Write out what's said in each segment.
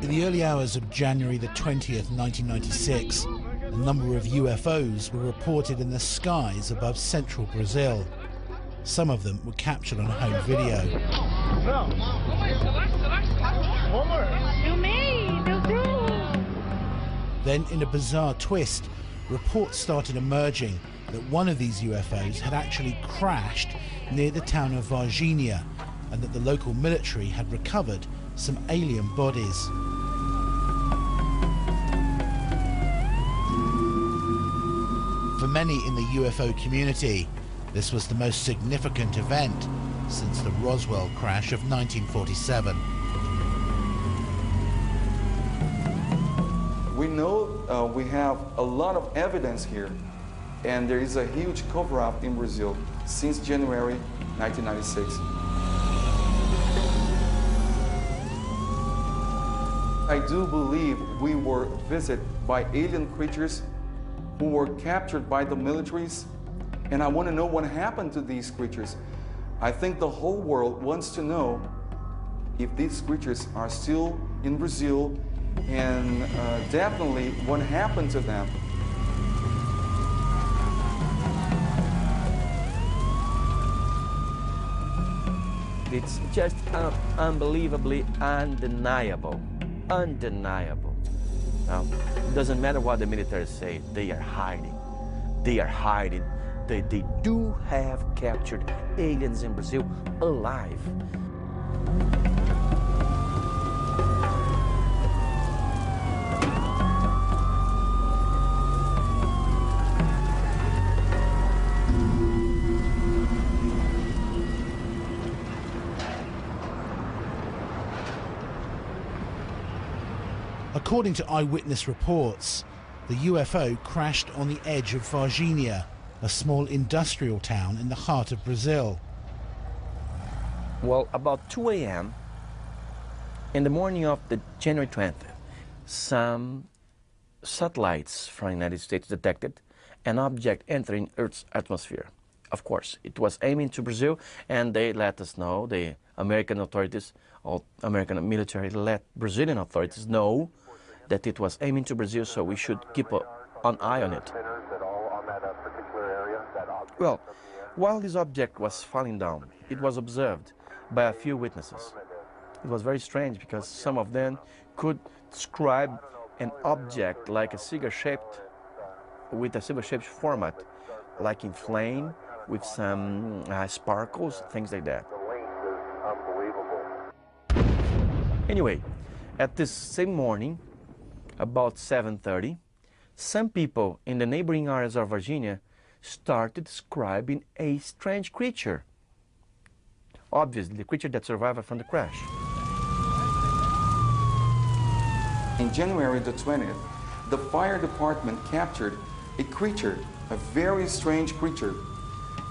In the early hours of January the 20th, 1996, a number of UFOs were reported in the skies above central Brazil. Some of them were captured on home video. Then, in a bizarre twist, reports started emerging that one of these UFOs had actually crashed near the town of Varginha, and that the local military had recovered some alien bodies. For many in the UFO community, this was the most significant event since the Roswell crash of 1947. We know we have a lot of evidence here, and there is a huge cover-up in Brazil since January 1996. I do believe we were visited by alien creatures who were captured by the militaries, and I want to know what happened to these creatures. I think the whole world wants to know if these creatures are still in Brazil, and definitely what happened to them. It's just unbelievably undeniable. Undeniable. Now, it doesn't matter what the military say, they are hiding. They are hiding. They do have captured aliens in Brazil alive. According to eyewitness reports, the UFO crashed on the edge of Varginha, a small industrial town in the heart of Brazil. Well, about 2 a.m. in the morning of the January 20th, some satellites from the United States detected an object entering Earth's atmosphere. Of course, it was aiming to Brazil, and they let us know, the American authorities, or American military let Brazilian authorities know that it was aiming to Brazil, so we should keep an eye on it. Well, while this object was falling down, it was observed by a few witnesses. It was very strange because some of them could describe an object like a cigar-shaped, with a cigar-shaped format, like in flame, with some sparkles, things like that. Anyway, at this same morning, about 7:30, some people in the neighboring areas of Virginia started describing a strange creature. Obviously, the creature that survived from the crash. In January the 20th, the fire department captured a creature, a very strange creature.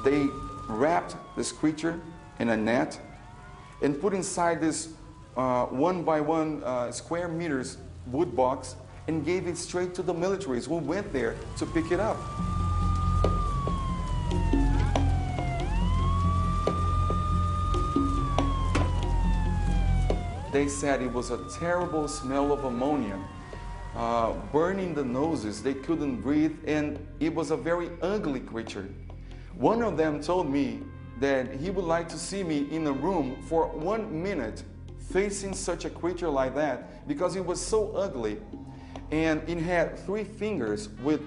They wrapped this creature in a net and put inside this 1 by 1 square meters wood box and gave it straight to the militaries who went there to pick it up. They said it was a terrible smell of ammonia, burning the noses, they couldn't breathe, and it was a very ugly creature. One of them told me that he would like to see me in a room for 1 minute facing such a creature like that, because it was so ugly, and it had 3 fingers with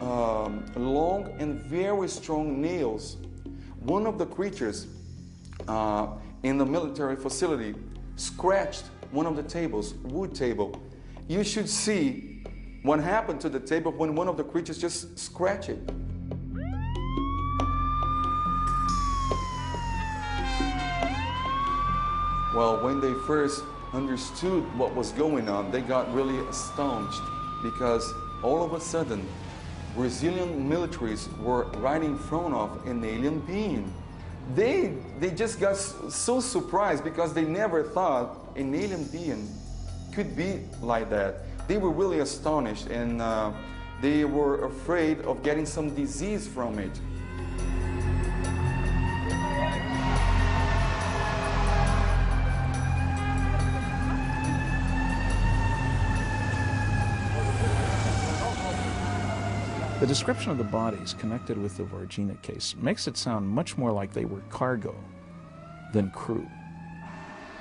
long and very strong nails. One of the creatures in the military facility scratched one of the tables, wood table. You should see what happened to the table when one of the creatures just scratched it. Well, when they first understood what was going on, they got really astonished, because all of a sudden, Brazilian militaries were right in front of an alien being. They just got so surprised because they never thought an alien being could be like that. They were really astonished, and they were afraid of getting some disease from it. The description of the bodies connected with the Varginha case makes it sound much more like they were cargo than crew.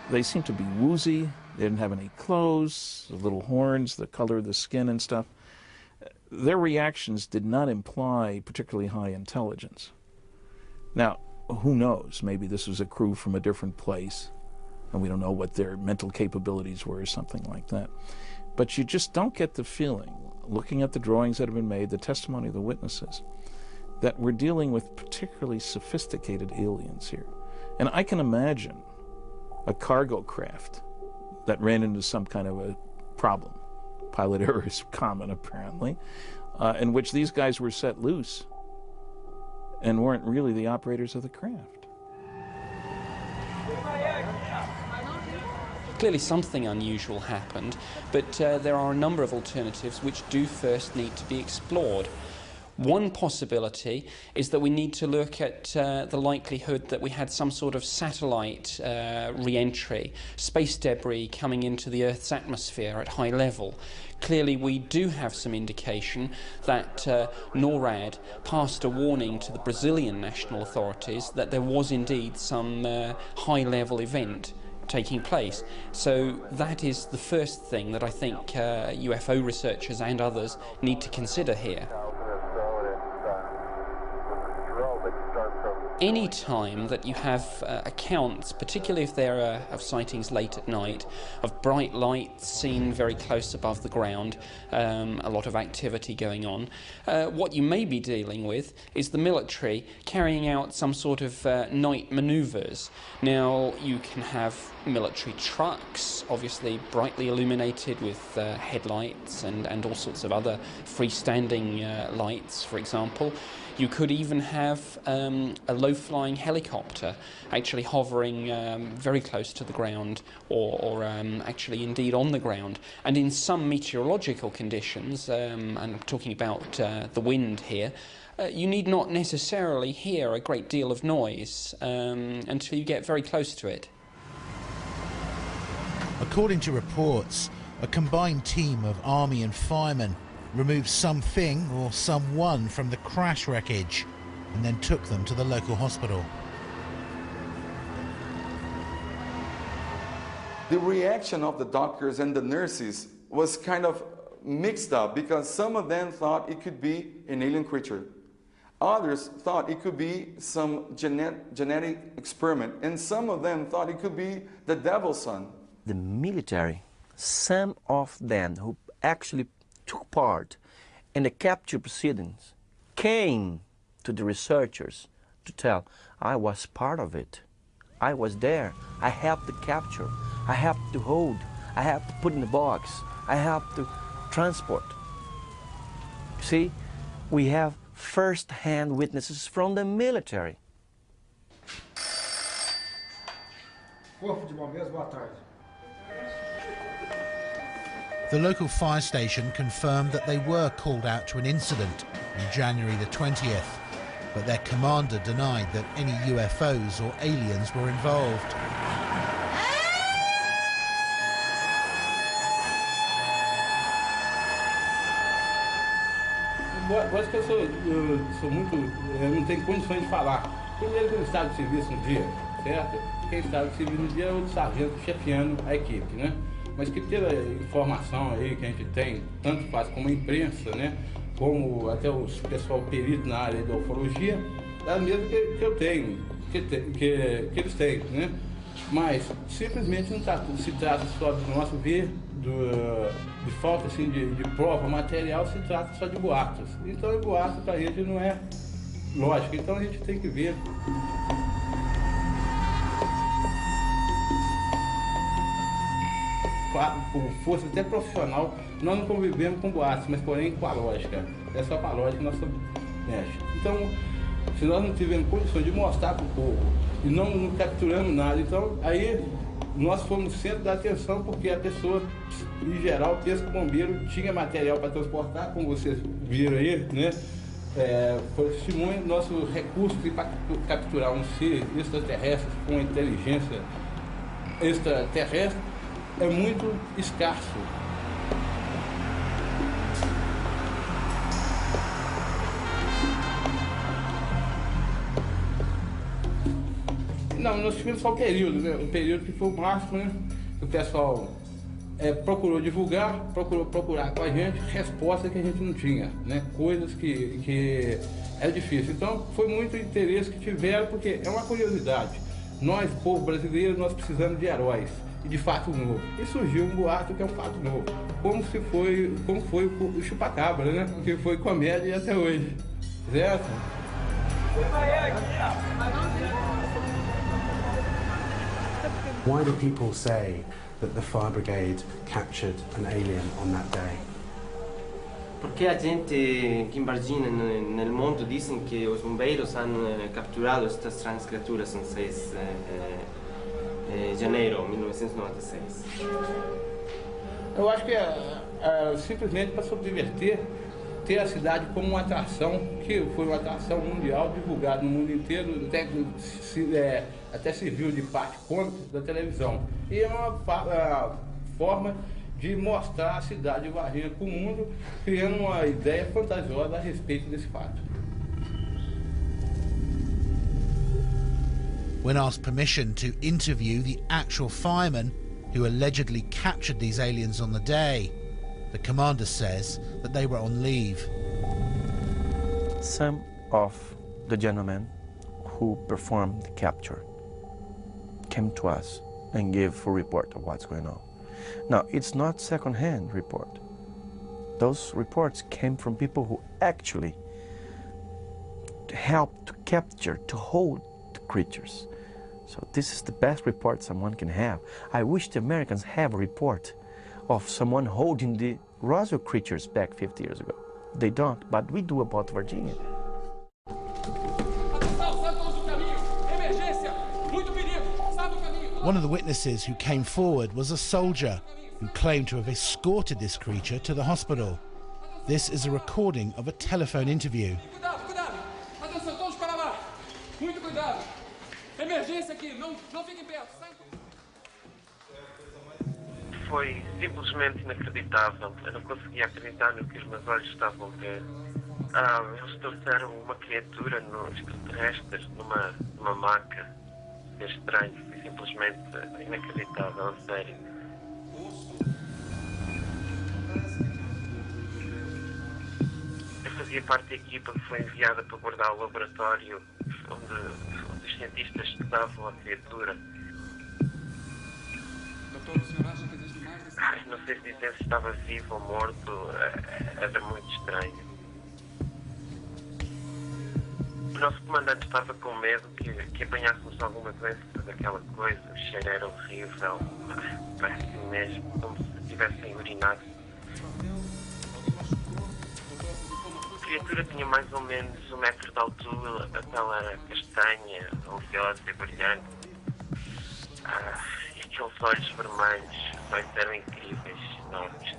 They seemed to be woozy, they didn't have any clothes, the little horns, the color of the skin and stuff. Their reactions did not imply particularly high intelligence. Now, who knows? Maybe this was a crew from a different place, and we don't know what their mental capabilities were or something like that. But you just don't get the feeling, looking at the drawings that have been made, the testimony of the witnesses, that we're dealing with particularly sophisticated aliens here. And I can imagine a cargo craft that ran into some kind of a problem. Pilot error is common, apparently, in which these guys were set loose and weren't really the operators of the craft. Clearly something unusual happened, but there are a number of alternatives which do first need to be explored. One possibility is that we need to look at the likelihood that we had some sort of satellite re-entry, space debris coming into the Earth's atmosphere at high level. Clearly we do have some indication that NORAD passed a warning to the Brazilian national authorities that there was indeed some high-level event taking place. So that is the first thing that I think UFO researchers and others need to consider here. Any time that you have accounts, particularly if there are of sightings late at night, of bright lights seen very close above the ground, a lot of activity going on, what you may be dealing with is the military carrying out some sort of night manoeuvres. Now, you can have military trucks, obviously brightly illuminated with headlights and all sorts of other freestanding lights, for example. You could even have a low-flying helicopter actually hovering very close to the ground or actually indeed on the ground. And in some meteorological conditions, and I'm talking about the wind here, you need not necessarily hear a great deal of noise until you get very close to it. According to reports, a combined team of army and firemen removed something or someone from the crash wreckage and then took them to the local hospital. The reaction of the doctors and the nurses was kind of mixed up because some of them thought it could be an alien creature. Others thought it could be some genetic experiment, and some of them thought it could be the devil's son. The military, some of them who actually took part in the capture proceedings, came to the researchers to tell, I was part of it. I was there. I helped to capture. I helped to hold. I helped to put in the box. I helped to transport. See, we have first-hand witnesses from the military. Corpo de Bombeiros, boa tarde. The local fire station confirmed that they were called out to an incident on January the 20th, but their commander denied that any UFOs or aliens were involved. Acho que eu sou muito, não tenho condições de falar. Primeiro que eu estava de serviço no dia, certo? Quem estava de serviço no dia é o sargento chefiando a equipe, né? Mas que pela informação aí que a gente tem, tanto faz como a imprensa, né? Como até o pessoal perito na área da ufologia, é mesmo que eu tenho, que eles têm, né? Mas simplesmente não se trata só do nosso ver, de falta assim, de prova material, se trata só de boatos. Então, boato para a gente não é lógico, então a gente tem que ver. Por força até profissional, nós não convivemos com boatos, mas porém com a lógica. É só com a lógica que nós mexe. Então, se nós não tivermos condições de mostrar para o povo e não capturamos nada, então aí nós fomos no centro da atenção porque a pessoa, em geral, pensa que o bombeiro tinha material para transportar, como vocês viram aí, né? Foi testemunho, nosso recurso para capturar um ser extraterrestre com inteligência extraterrestre é muito escasso. Não, nós tivemos só um período, né? Um período que foi o máximo, né? O pessoal procurou divulgar, procurou procurar com a gente respostas que a gente não tinha, né? Coisas que é difícil. Então, foi muito interesse que tiveram, porque é uma curiosidade. Nós, povo brasileiro, nós precisamos de heróis e de fato novo. E surgiu um boato que é um fato novo. Como foi o chupacabra, né? Que foi comédia até hoje. Certo? Why do people say that the fire brigade captured an alien on that day? Porque a gente aqui em Varginha, no mundo, dizem que os bombeiros han capturado estas estranhas criaturas em 6 de janeiro de 1996. Eu acho que simplesmente para subverter, ter a cidade como uma atração, que foi uma atração mundial, divulgada no mundo inteiro, até serviu de parte cômica da televisão. E é uma forma de mostrar a cidade de Varginha para o mundo, criando uma ideia fantasiosa a respeito desse fato. When asked permission to interview the actual firemen who allegedly captured these aliens on the day, the commander says that they were on leave. Some of the gentlemen who performed the capture came to us and gave a report of what's going on. Now, it's not second-hand report. Those reports came from people who actually helped to capture, to hold the creatures. So this is the best report someone can have. I wish the Americans have a report of someone holding the Roswell creatures back 50 years ago. They don't, but we do about Varginha. One of the witnesses who came forward was a soldier who claimed to have escorted this creature to the hospital. This is a recording of a telephone interview. Atenção, todos para lá. Muito cuidado. Emergência aqui, não fiquem perto. Foi simplesmente inacreditável. Eu não conseguia acreditar no que os meus olhos estavam a ver. Eles trouxeram uma criatura no extraterrestre numa maca. É estranho, foi simplesmente inacreditável, a sério. Eu fazia parte da equipa que foi enviada para guardar o laboratório onde os cientistas estudavam a criatura. Doutor, o senhor acha que existe mais? Não sei se dizer se estava vivo ou morto, era muito estranho. O nosso comandante estava com medo que apanhássemos alguma doença daquela coisa. O cheiro era horrível, parece mesmo como se tivessem urinado. A criatura tinha mais ou menos 1 metro de altura, a pele era castanha, oleosa e brilhante. E aqueles olhos vermelhos, os olhos eram incríveis, enormes.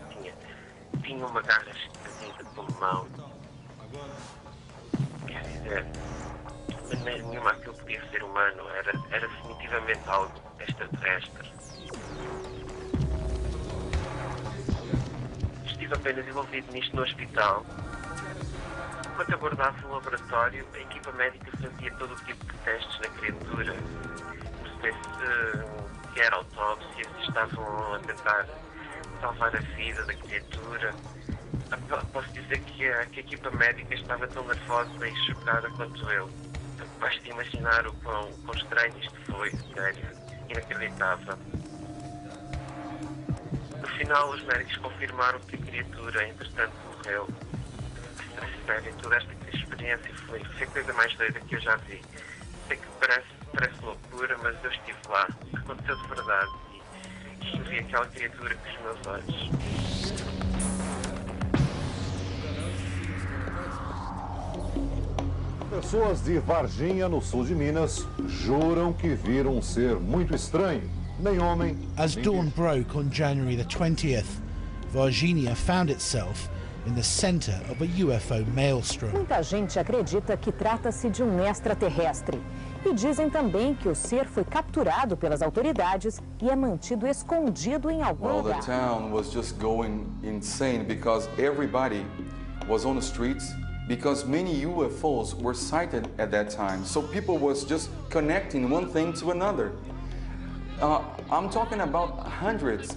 Tinha uma garra esquisita como mão. Quer dizer, de maneira nenhuma aquilo podia ser humano, era definitivamente algo extraterrestre. Estive apenas envolvido nisto no hospital. Enquanto aguardava o laboratório, a equipa médica fazia todo o tipo de testes na criatura. Não sei se era autópsia, se estavam a tentar salvar a vida da criatura. Posso dizer que a equipa médica estava tão nervosa e chocada quanto eu. Basta imaginar o quão estranho isto foi, sério, inacreditável. No final, os médicos confirmaram que a criatura, entretanto, morreu. Sério, toda esta experiência foi a coisa mais doida que eu já vi. Sei que parece loucura, mas eu estive lá. Aconteceu de verdade e vi aquela criatura com os meus olhos. Pessoas de Varginha, no sul de Minas, juram que viram um ser muito estranho. Nem homem. As dawn broke on January the 20th, Varginha found itself in the center of a UFO maelstrom. Muita gente acredita que trata-se de um extraterrestre. E dizem também que o ser foi capturado pelas autoridades e é mantido escondido em algum lugar. The town was just going insane because everybody was on the streets because many UFOs were sighted at that time. So people was just connecting one thing to another. I'm talking about hundreds,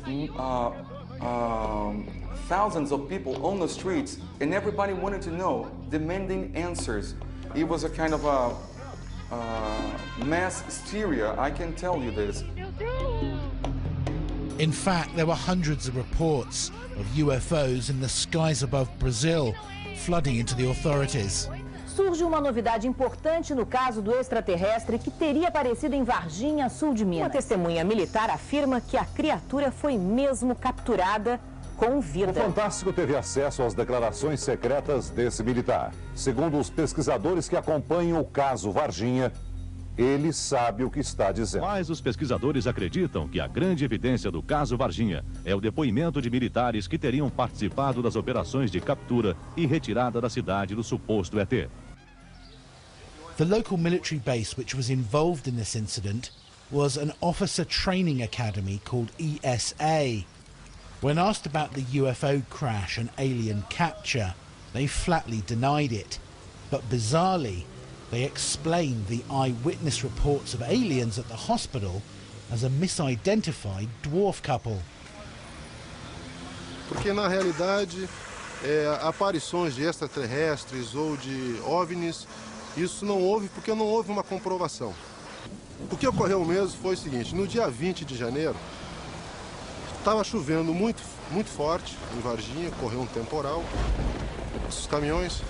thousands of people on the streets, and everybody wanted to know, demanding answers. It was a kind of a mass hysteria, I can tell you this. In fact, there were hundreds of reports of UFOs in the skies above Brazil, flooding into the authorities. Surge uma novidade importante no caso do extraterrestre que teria aparecido em Varginha, sul de Minas. Uma testemunha militar afirma que a criatura foi mesmo capturada com vida. O Fantástico teve acesso às declarações secretas desse militar. Segundo os pesquisadores que acompanham o caso Varginha, ele sabe o que está dizendo. Mas os pesquisadores acreditam que a grande evidência do caso Varginha é o depoimento de militares que teriam participado das operações de captura e retirada da cidade do suposto ET. The local military base which was involved in this incident was an officer training academy called ESA. When asked about the UFO crash and alien capture, they flatly denied it. But bizarrely, they explained the eyewitness reports of aliens at the hospital as a misidentified dwarf couple. Porque na realidade, aparições de extraterrestres ou de OVNIs, isso não houve porque não houve uma comprovação. O que ocorreu mesmo foi o seguinte: no dia 20 de janeiro, estava chovendo muito forte em Varginha, ocorreu um temporal. Esses caminhões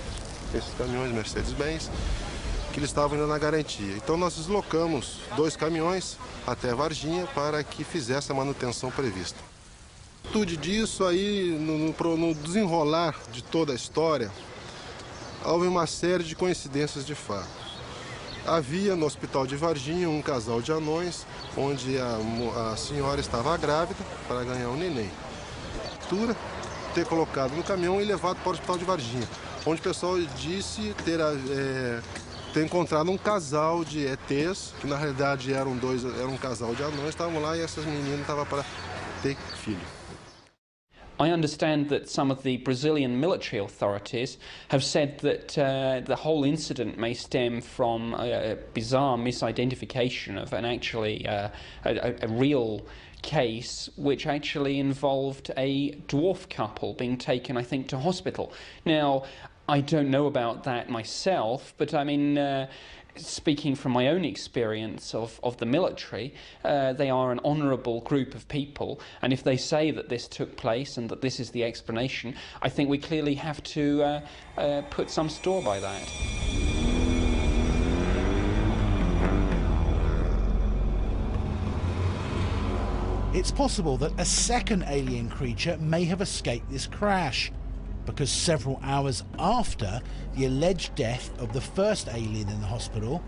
Mercedes-Benz, que eles estavam indo na garantia. Então nós deslocamos 2 caminhões até Varginha para que fizesse a manutenção prevista. Tudo disso aí, no desenrolar de toda a história, houve uma série de coincidências de fato. Havia no hospital de Varginha um casal de anões, onde a senhora estava grávida para ganhar um neném. Ter colocado no caminhão e levado para o hospital de Varginha, onde o pessoal disse ter encontrado um casal de ETs, que na realidade era um casal de anões, estavam lá e essas meninas estavam para ter filho. I understand that some of the Brazilian military authorities have said that the whole incident may stem from a bizarre misidentification of a real case which actually involved a dwarf couple being taken, I think, to hospital. Now, I don't know about that myself, but I mean, speaking from my own experience of the military, they are an honourable group of people, and if they say that this took place and that this is the explanation, I think we clearly have to put some store by that. It's possible that a second alien creature may have escaped this crash, because several hours after the alleged death of the first alien in the hospital,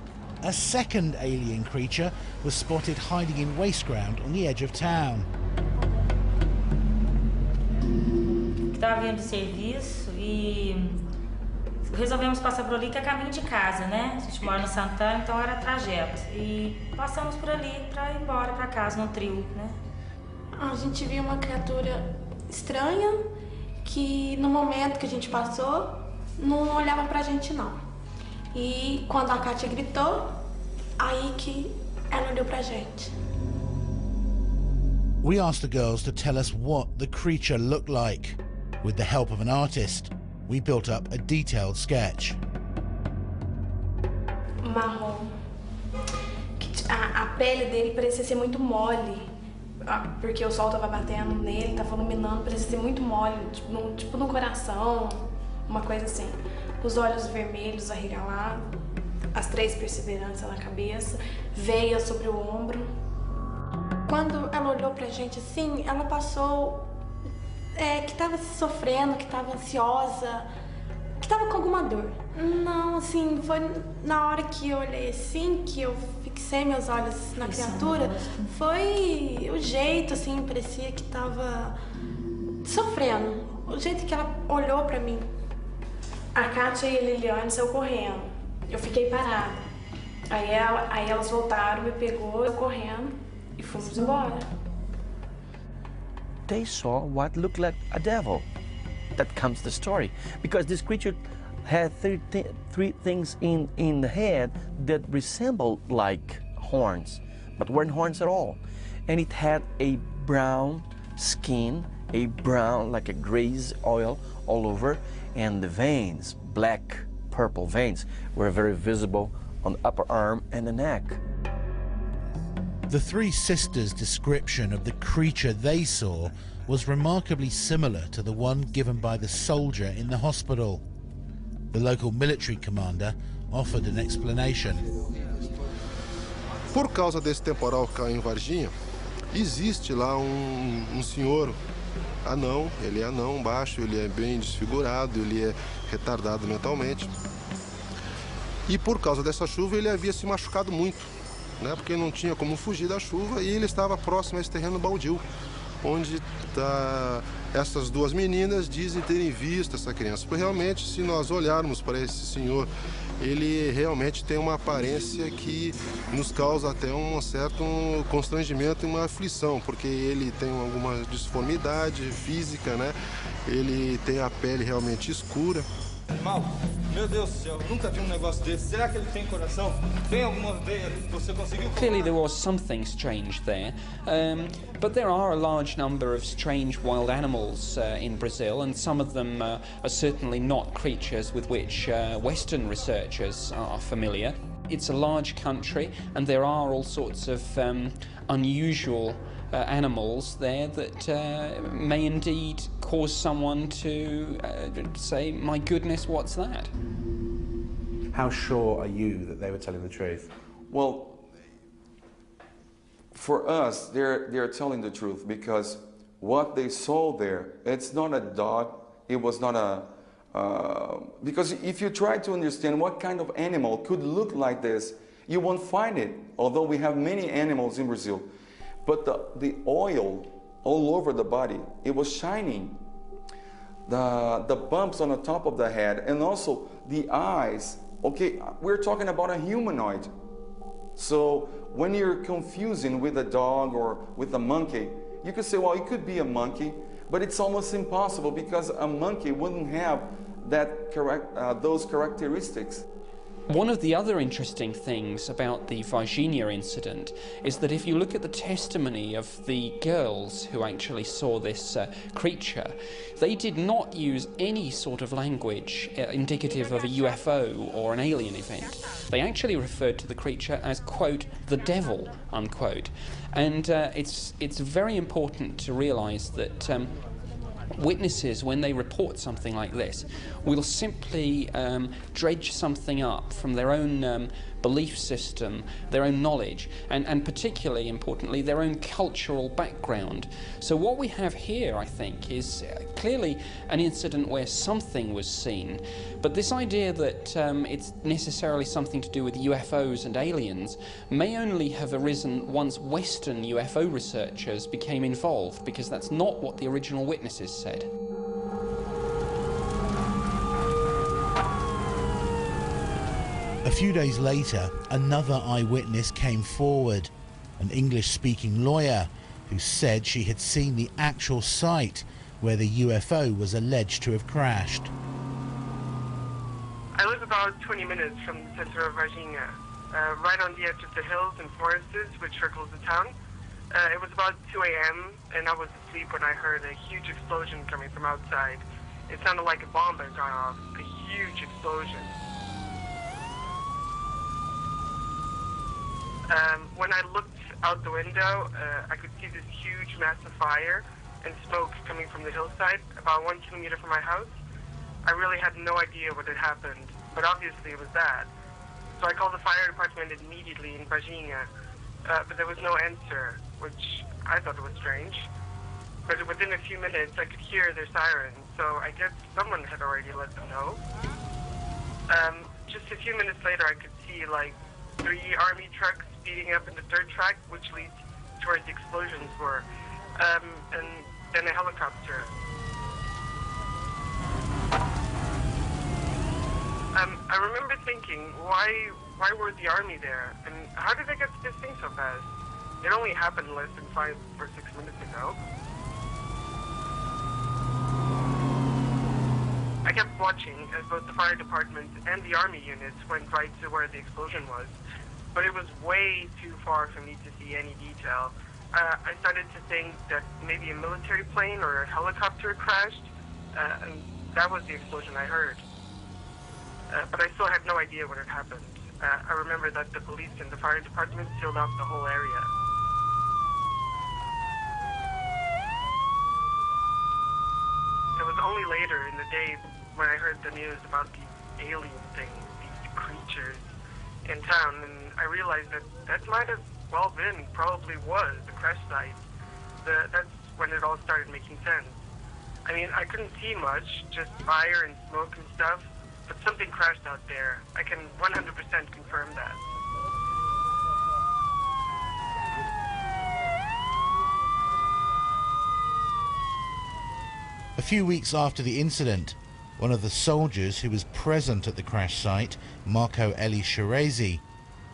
a second alien creature was spotted hiding in waste ground on the edge of town. Estava vindo de serviço e resolvemos passar por ali, que é caminho de casa, né? A gente mora no Santana, então era trajeto. E passamos por ali para ir embora para casa, no trio, né? A gente viu uma criatura estranha que no momento que a gente passou, não olhava pra gente não. E quando a Kátia gritou, aí que ela olhou pra gente. We asked the girls to tell us what the creature looked like. With the help of an artist, we built up a detailed sketch. Marrom. A pele dele parecia ser muito mole. Porque o sol tava batendo nele, tava iluminando, parecia ser muito mole, tipo no coração, uma coisa assim. Os olhos vermelhos arregalados, as 3 perseveranças na cabeça, veia sobre o ombro. Quando ela olhou pra gente assim, ela passou que tava sofrendo, que tava ansiosa, que tava com alguma dor. Não, assim, foi na hora que eu olhei assim, que eu fixei meus olhos na criatura, foi o jeito, assim, parecia que tava sofrendo. O jeito que ela olhou pra mim. A Kátia e a Liliane saiu correndo. Eu fiquei parada. Aí elas voltaram, me pegou, eu correndo e fomos embora. They saw what looked like a devil. That comes the story. Because this creature had three things in the head that resembled like horns, but weren't horns at all. And it had a brown skin, a brown, like a grease oil all over, and the veins, black, purple veins, were very visible on the upper arm and the neck. The three sisters' description of the creature they saw was remarkably similar to the one given by the soldier in the hospital. The local military commander offered an explanation. Por causa desse temporal que caiu em Varginha, existe lá senhor anão, ele é anão, baixo, ele é bem desfigurado, ele é retardado mentalmente. E por causa dessa chuva ele havia se machucado muito, né? Porque não tinha como fugir da chuva e ele estava próximo a esse terreno baldio, onde essas duas meninas dizem terem visto essa criança. Porque realmente, se nós olharmos para esse senhor, ele realmente tem uma aparência que nos causa até um certo constrangimento e uma aflição, porque ele tem alguma disformidade física, né? Ele tem a pele realmente escura. Mal, meu Deus do céu, nunca vi negócio desse. Será que ele tem coração? Tem alguma veia? Você conseguiu? Clearly there was something strange there, but there are a large number of strange wild animals in Brazil, and some of them are certainly not creatures with which Western researchers are familiar. It's a large country, and there are all sorts of unusual animals there that may indeed cause someone to say, my goodness, what's that? How sure are you that they were telling the truth? Well, for us, they're telling the truth, because what they saw there, it's not a dog, it was not a... because if you try to understand what kind of animal could look like this, you won't find it, although we have many animals in Brazil. But the oil all over the body, it was shining. The bumps on the top of the head, and also the eyes. Okay, we're talking about a humanoid. So when you're confusing with a dog or with a monkey, you could say, well, it could be a monkey, but it's almost impossible because a monkey wouldn't have those characteristics. One of the other interesting things about the Varginha incident is that if you look at the testimony of the girls who actually saw this creature, they did not use any sort of language indicative of a UFO or an alien event. They actually referred to the creature as, quote, the devil, unquote. And it's very important to realise that witnesses, when they report something like this, will simply dredge something up from their own belief system, their own knowledge, and particularly importantly, their own cultural background. So what we have here, I think, is clearly an incident where something was seen, but this idea that it's necessarily something to do with UFOs and aliens may only have arisen once Western UFO researchers became involved, because that's not what the original witnesses said. A few days later, another eyewitness came forward, an English-speaking lawyer who said she had seen the actual site where the UFO was alleged to have crashed. I live about 20 minutes from the center of Varginha, right on the edge of the hills and forests which circles the town. It was about 2 a.m. and I was asleep when I heard a huge explosion coming from outside. It sounded like a bomb had gone off, a huge explosion. When I looked out the window, I could see this huge mass of fire and smoke coming from the hillside about 1 kilometer from my house. I really had no idea what had happened, but obviously it was that. So I called the fire department immediately in Varginha, but there was no answer, which I thought was strange. But within a few minutes, I could hear their sirens, so I guess someone had already let them know. Just a few minutes later, I could see like 3 army trucks speeding up in the dirt track, which leads to where the explosions were, and then a helicopter. I remember thinking, why were the army there, and how did they get to this thing so fast? It only happened less than 5 or 6 minutes ago. I kept watching as both the fire department and the army units went right to where the explosion was, but it was way too far for me to see any detail. I started to think that maybe a military plane or a helicopter crashed, and that was the explosion I heard. But I still had no idea what had happened. I remember that the police and the fire department sealed off the whole area. It was only later in the day when I heard the news about these alien things, these creatures in town, and I realized that that might have well been, probably was, the crash site. That's when it all started making sense. I mean, I couldn't see much, just fire and smoke and stuff, but something crashed out there. I can 100% confirm that. A few weeks after the incident, one of the soldiers who was present at the crash site, Marco Eli Shirezi,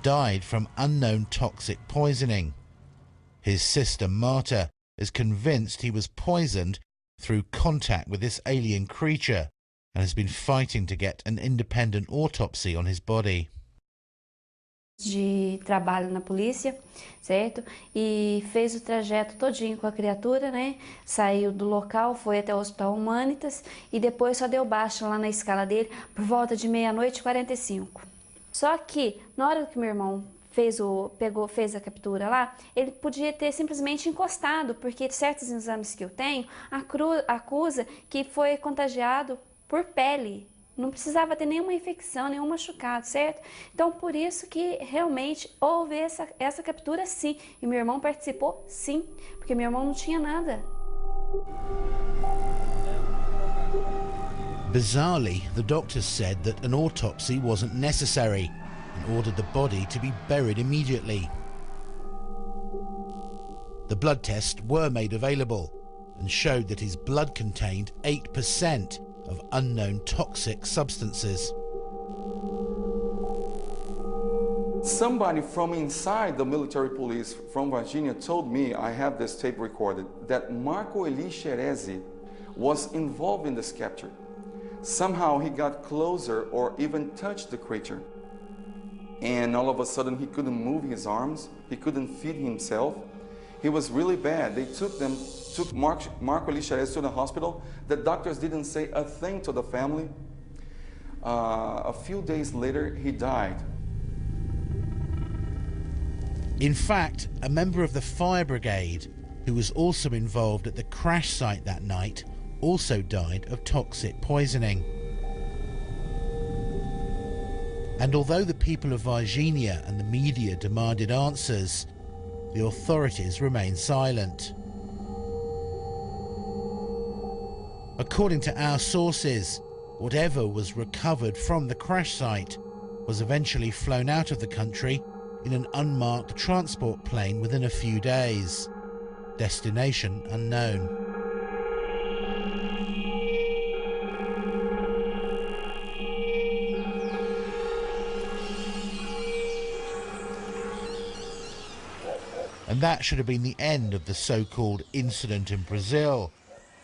died from unknown toxic poisoning. His sister Marta is convinced he was poisoned through contact with this alien creature and has been fighting to get an independent autopsy on his body. De trabalho na polícia, certo? E fez o trajeto todinho com a criatura, né? Saiu do local, foi até o Hospital Humanitas e depois só deu baixa lá na escala dele por volta de 00:45. Só que na hora que meu irmão fez a captura lá, ele podia ter simplesmente encostado, porque certos exames que eu tenho acusa que foi contagiado por pele. Não precisava ter nenhuma infecção, nenhum machucado, certo? Então, por isso que realmente houve essa captura, sim. E meu irmão participou, sim, porque meu irmão não tinha nada. Bizarrely, the doctors said that an autopsy wasn't necessary and ordered the body to be buried immediately. The blood tests were made available and showed that his blood contained 8% of unknown toxic substances. Somebody from inside the military police from Varginha told me, I have this tape recorded, that Marco Eli Shirezi was involved in this capture. Somehow he got closer or even touched the creature. And all of a sudden he couldn't move his arms, he couldn't feed himself. He was really bad. They took Marco Eli Shirezi to the hospital. The doctors didn't say a thing to the family. A few days later, he died. In fact, a member of the fire brigade, who was also involved at the crash site that night, also died of toxic poisoning. And although the people of Varginha and the media demanded answers, the authorities remained silent. According to our sources, whatever was recovered from the crash site was eventually flown out of the country in an unmarked transport plane within a few days. Destination unknown. And that should have been the end of the so-called incident in Brazil,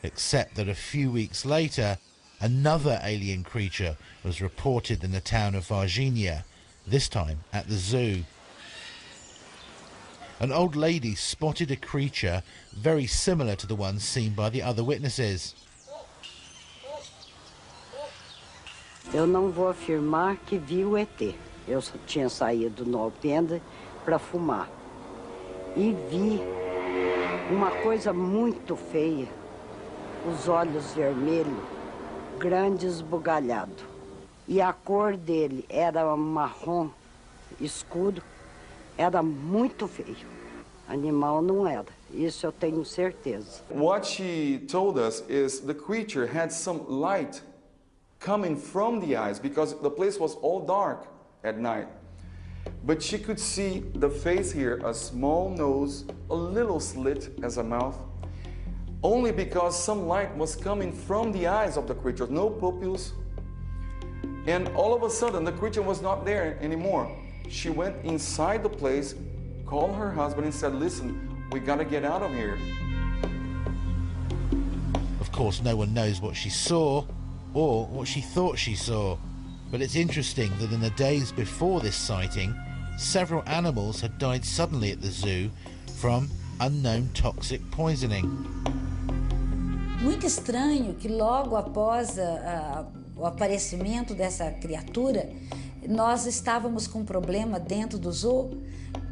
except that a few weeks later, another alien creature was reported in the town of Varginha, this time at the zoo. An old lady spotted a creature very similar to the one seen by the other witnesses. Eu não vou afirmar que vi o ET. Eu tinha saído no alpendre para fumar. E vi uma coisa muito feia. Os olhos vermelhos, grande esbugalhado. E a cor dele era marrom escuro, era muito feio. Animal não era, isso eu tenho certeza. What she told us is the creature had some light coming from the eyes because the place was all dark at night. But she could see the face here, a small nose, a little slit as a mouth, only because some light was coming from the eyes of the creature, no pupils. And all of a sudden, the creature was not there anymore. She went inside the place, called her husband and said, listen, we gotta get out of here. Of course, no one knows what she saw, or what she thought she saw. But it's interesting that in the days before this sighting, several animals had died suddenly at the zoo from unknown toxic poisoning. Muito estranho que logo após o aparecimento dessa criatura, nós estávamos com um problema dentro do zoo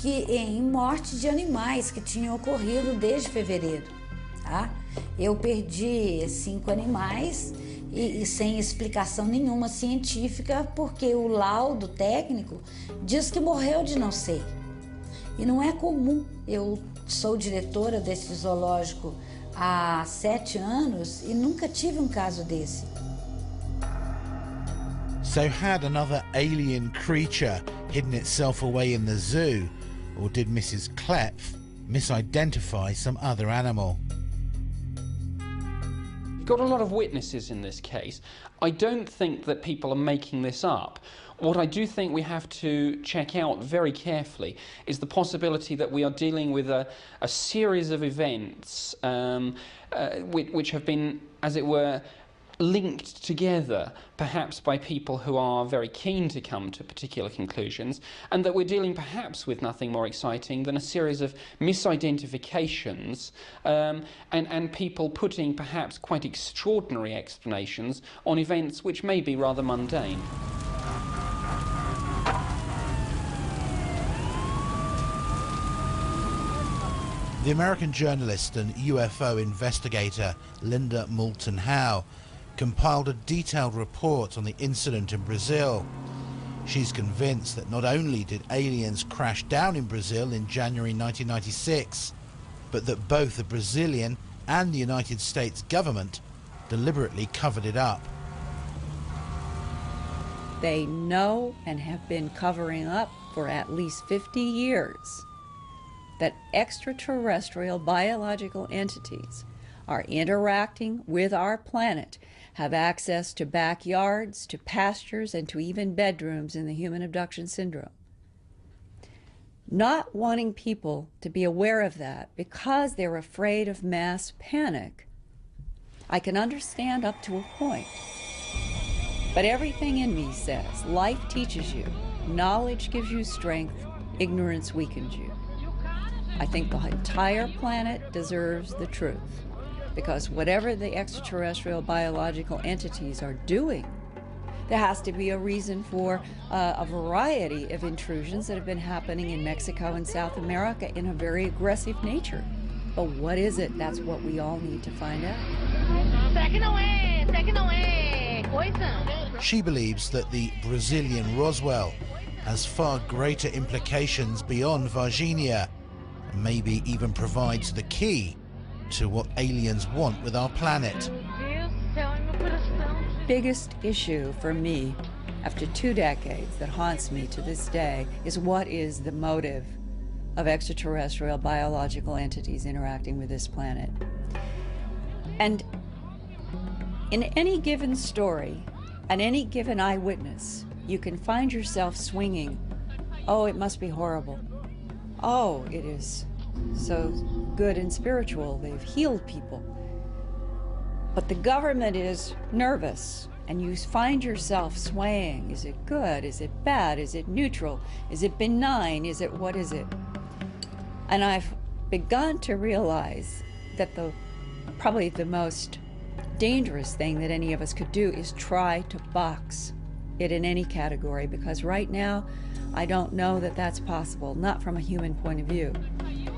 em morte de animais que tinham ocorrido desde fevereiro. Tá? Eu perdi 5 animais e sem explicação nenhuma científica, porque o laudo técnico diz que morreu de não sei. E não é comum. Eu sou diretora desse zoológico há 7 anos e nunca tive um caso desse. So had another alien creature hidden itself away in the zoo, or did Mrs. Klepf misidentify some other animal? You've got a lot of witnesses in this case. I don't think that people are making this up. What I do think we have to check out very carefully is the possibility that we are dealing with a series of events which have been, as it were, linked together, perhaps by people who are very keen to come to particular conclusions, and that we're dealing perhaps with nothing more exciting than a series of misidentifications and people putting perhaps quite extraordinary explanations on events which may be rather mundane. The American journalist and UFO investigator Linda Moulton Howe compiled a detailed report on the incident in Brazil. She's convinced that not only did aliens crash down in Brazil in January 1996, but that both the Brazilian and the United States government deliberately covered it up. They know and have been covering up for at least 50 years that extraterrestrial biological entities are interacting with our planet, have access to backyards, to pastures, and to even bedrooms in the human abduction syndrome. Not wanting people to be aware of that because they're afraid of mass panic, I can understand up to a point. But everything in me says life teaches you, knowledge gives you strength, ignorance weakens you. I think the entire planet deserves the truth, because whatever the extraterrestrial biological entities are doing, there has to be a reason for a variety of intrusions that have been happening in Mexico and South America in a very aggressive nature. But what is it? That's what we all need to find out. She believes that the Brazilian Roswell has far greater implications beyond Varginha, and maybe even provides the key to what aliens want with our planet. Biggest issue for me after 2 decades that haunts me to this day is what is the motive of extraterrestrial biological entities interacting with this planet. And in any given story, and any given eyewitness, you can find yourself swinging, oh, it must be horrible. Oh, it is so good and spiritual. They've healed people. But the government is nervous, and you find yourself swaying. Is it good? Is it bad? Is it neutral? Is it benign? What is it? And I've begun to realize that probably the most dangerous thing that any of us could do is try to box it in any category, because right now I don't know that that's possible, not from a human point of view.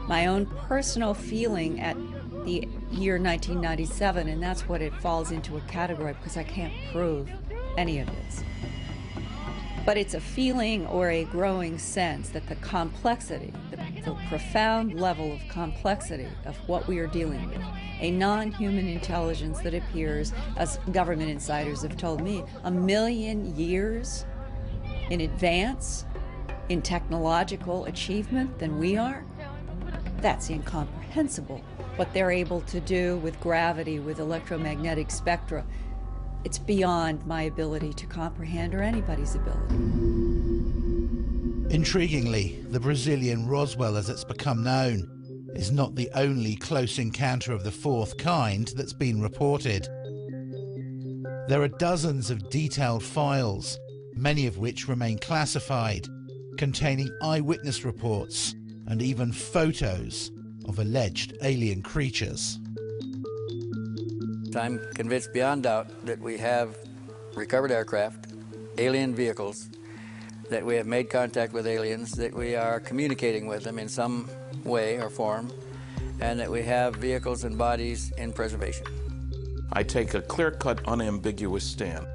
My own personal feeling at the year 1997, and that's what it falls into a category, because I can't prove any of this. But it's a feeling or a growing sense that the complexity, the profound level of complexity of what we are dealing with, a non-human intelligence that appears, as government insiders have told me, 1 million years in advance in technological achievement than we are, that's incomprehensible. What they're able to do with gravity, with electromagnetic spectra, it's beyond my ability to comprehend, or anybody's ability. Intriguingly, the Brazilian Roswell, as it's become known, is not the only close encounter of the fourth kind that's been reported. There are dozens of detailed files, many of which remain classified, containing eyewitness reports and even photos of alleged alien creatures. I'm convinced beyond doubt that we have recovered aircraft, alien vehicles, that we have made contact with aliens, that we are communicating with them in some way or form, and that we have vehicles and bodies in preservation. I take a clear-cut, unambiguous stand.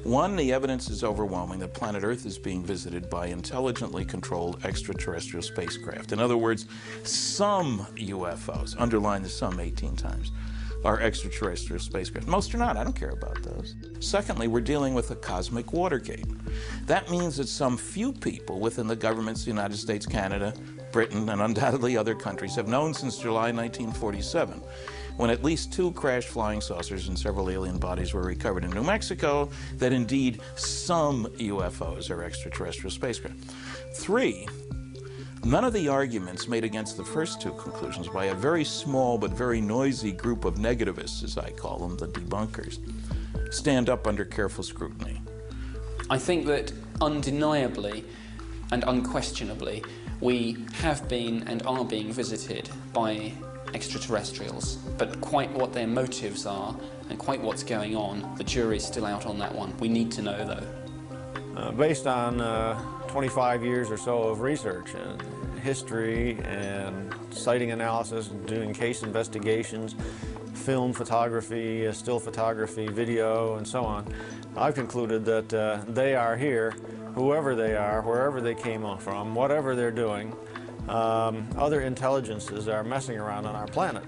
One, the evidence is overwhelming that planet Earth is being visited by intelligently controlled extraterrestrial spacecraft. In other words, some UFOs, underline the some 18 times, are extraterrestrial spacecraft. Most are not. I don't care about those. Secondly, we're dealing with a cosmic Watergate. That means that some few people within the governments of the United States, Canada, Britain, and undoubtedly other countries have known since July 1947, when at least 2 crashed flying saucers and several alien bodies were recovered in New Mexico, that indeed some UFOs are extraterrestrial spacecraft. 3, none of the arguments made against the first 2 conclusions by a very small but very noisy group of negativists, as I call them, the debunkers, stand up under careful scrutiny. I think that undeniably and unquestionably we have been and are being visited by extraterrestrials, but quite what their motives are and quite what's going on, the jury's still out on that one. We need to know, though. Based on 25 years or so of research and history and sighting analysis, doing case investigations, film photography, still photography, video, and so on, I've concluded that they are here, whoever they are, wherever they came from, whatever they're doing. Other intelligences are messing around on our planet.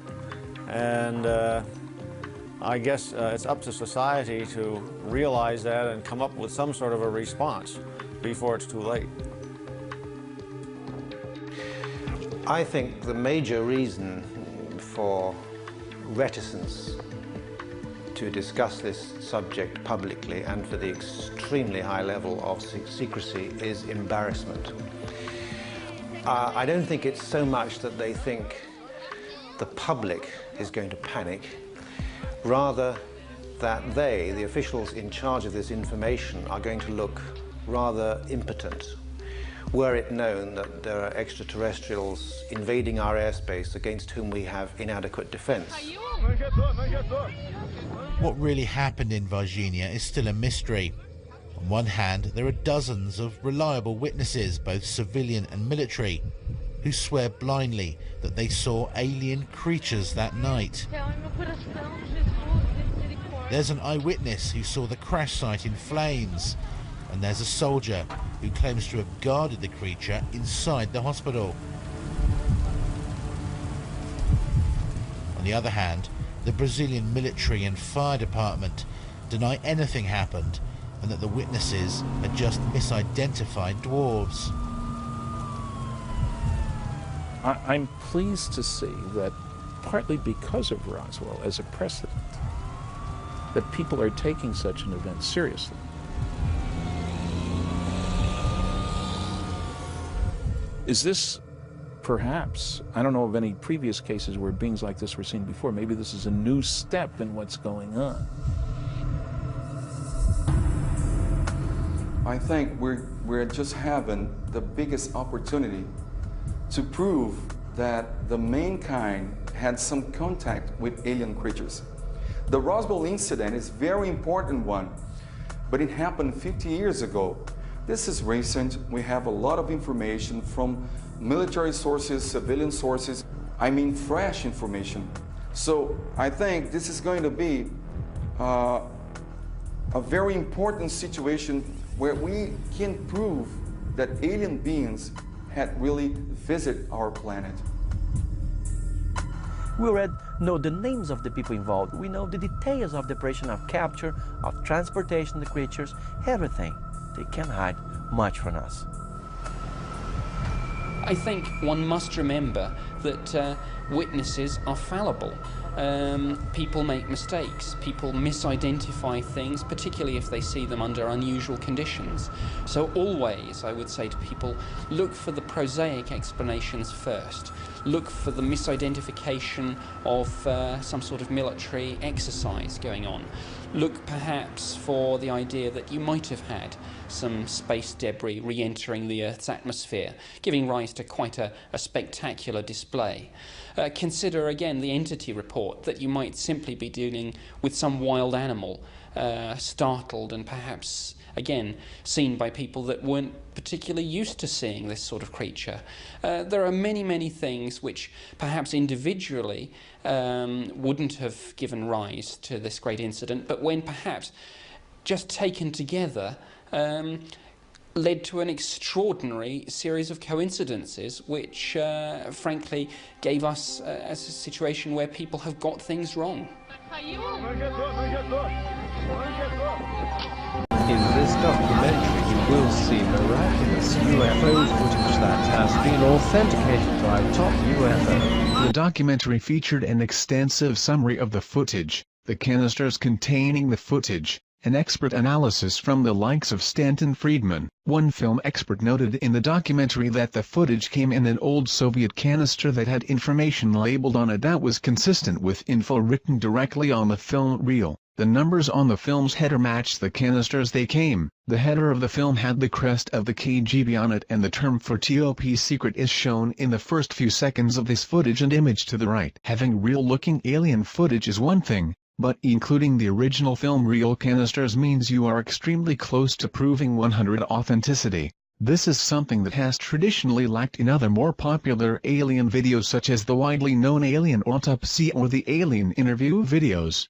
And I guess it's up to society to realize that and come up with some sort of a response before it's too late. I think the major reason for reticence to discuss this subject publicly and for the extremely high level of secrecy is embarrassment. I don't think it's so much that they think the public is going to panic, rather that they, the officials in charge of this information, are going to look rather impotent were it known that there are extraterrestrials invading our airspace against whom we have inadequate defense. What really happened in Varginha is still a mystery. On one hand, there are dozens of reliable witnesses, both civilian and military, who swear blindly that they saw alien creatures that night. There's an eyewitness who saw the crash site in flames, and there's a soldier who claims to have guarded the creature inside the hospital. On the other hand, the Brazilian military and fire department deny anything happened and that the witnesses had just misidentified dwarves. I'm pleased to see that, partly because of Roswell as a precedent, that people are taking such an event seriously. Is this perhaps, I don't know of any previous cases where beings like this were seen before, maybe this is a new step in what's going on. I think we're just having the biggest opportunity to prove that the mankind had some contact with alien creatures. The Roswell incident is a very important one, but it happened 50 years ago. This is recent. We have a lot of information from military sources, civilian sources, I mean fresh information. So I think this is going to be a very important situation where we can prove that alien beings had really visited our planet. We already know the names of the people involved. We know the details of the operation of capture, of transportation of the creatures, everything. They can't hide much from us. I think one must remember that witnesses are fallible. People make mistakes. People misidentify things, particularly if they see them under unusual conditions. So always, I would say to people, look for the prosaic explanations first. look for the misidentification of some sort of military exercise going on. Look perhaps for the idea that you might have had some space debris re-entering the Earth's atmosphere, giving rise to quite a spectacular display. Consider again the entity report, that you might simply be dealing with some wild animal, startled and perhaps again seen by people that weren't particularly used to seeing this sort of creature. There are many things which perhaps individually wouldn't have given rise to this great incident, but when perhaps just taken together led to an extraordinary series of coincidences which frankly gave us a situation where people have got things wrong. In this documentary, you will see miraculous UFO footage that has been authenticated by top UFO. The documentary featured an extensive summary of the footage, the canisters containing the footage, an expert analysis from the likes of Stanton Friedman. One film expert noted in the documentary that the footage came in an old Soviet canister that had information labeled on it that was consistent with info written directly on the film reel. The numbers on the film's header matched the canisters they came. The header of the film had the crest of the KGB on it, and the term for top secret is shown in the first few seconds of this footage and image to the right. Having real-looking alien footage is one thing, but including the original film reel canisters means you are extremely close to proving 100% authenticity. This is something that has traditionally lacked in other more popular alien videos such as the widely known Alien Autopsy or the Alien Interview videos.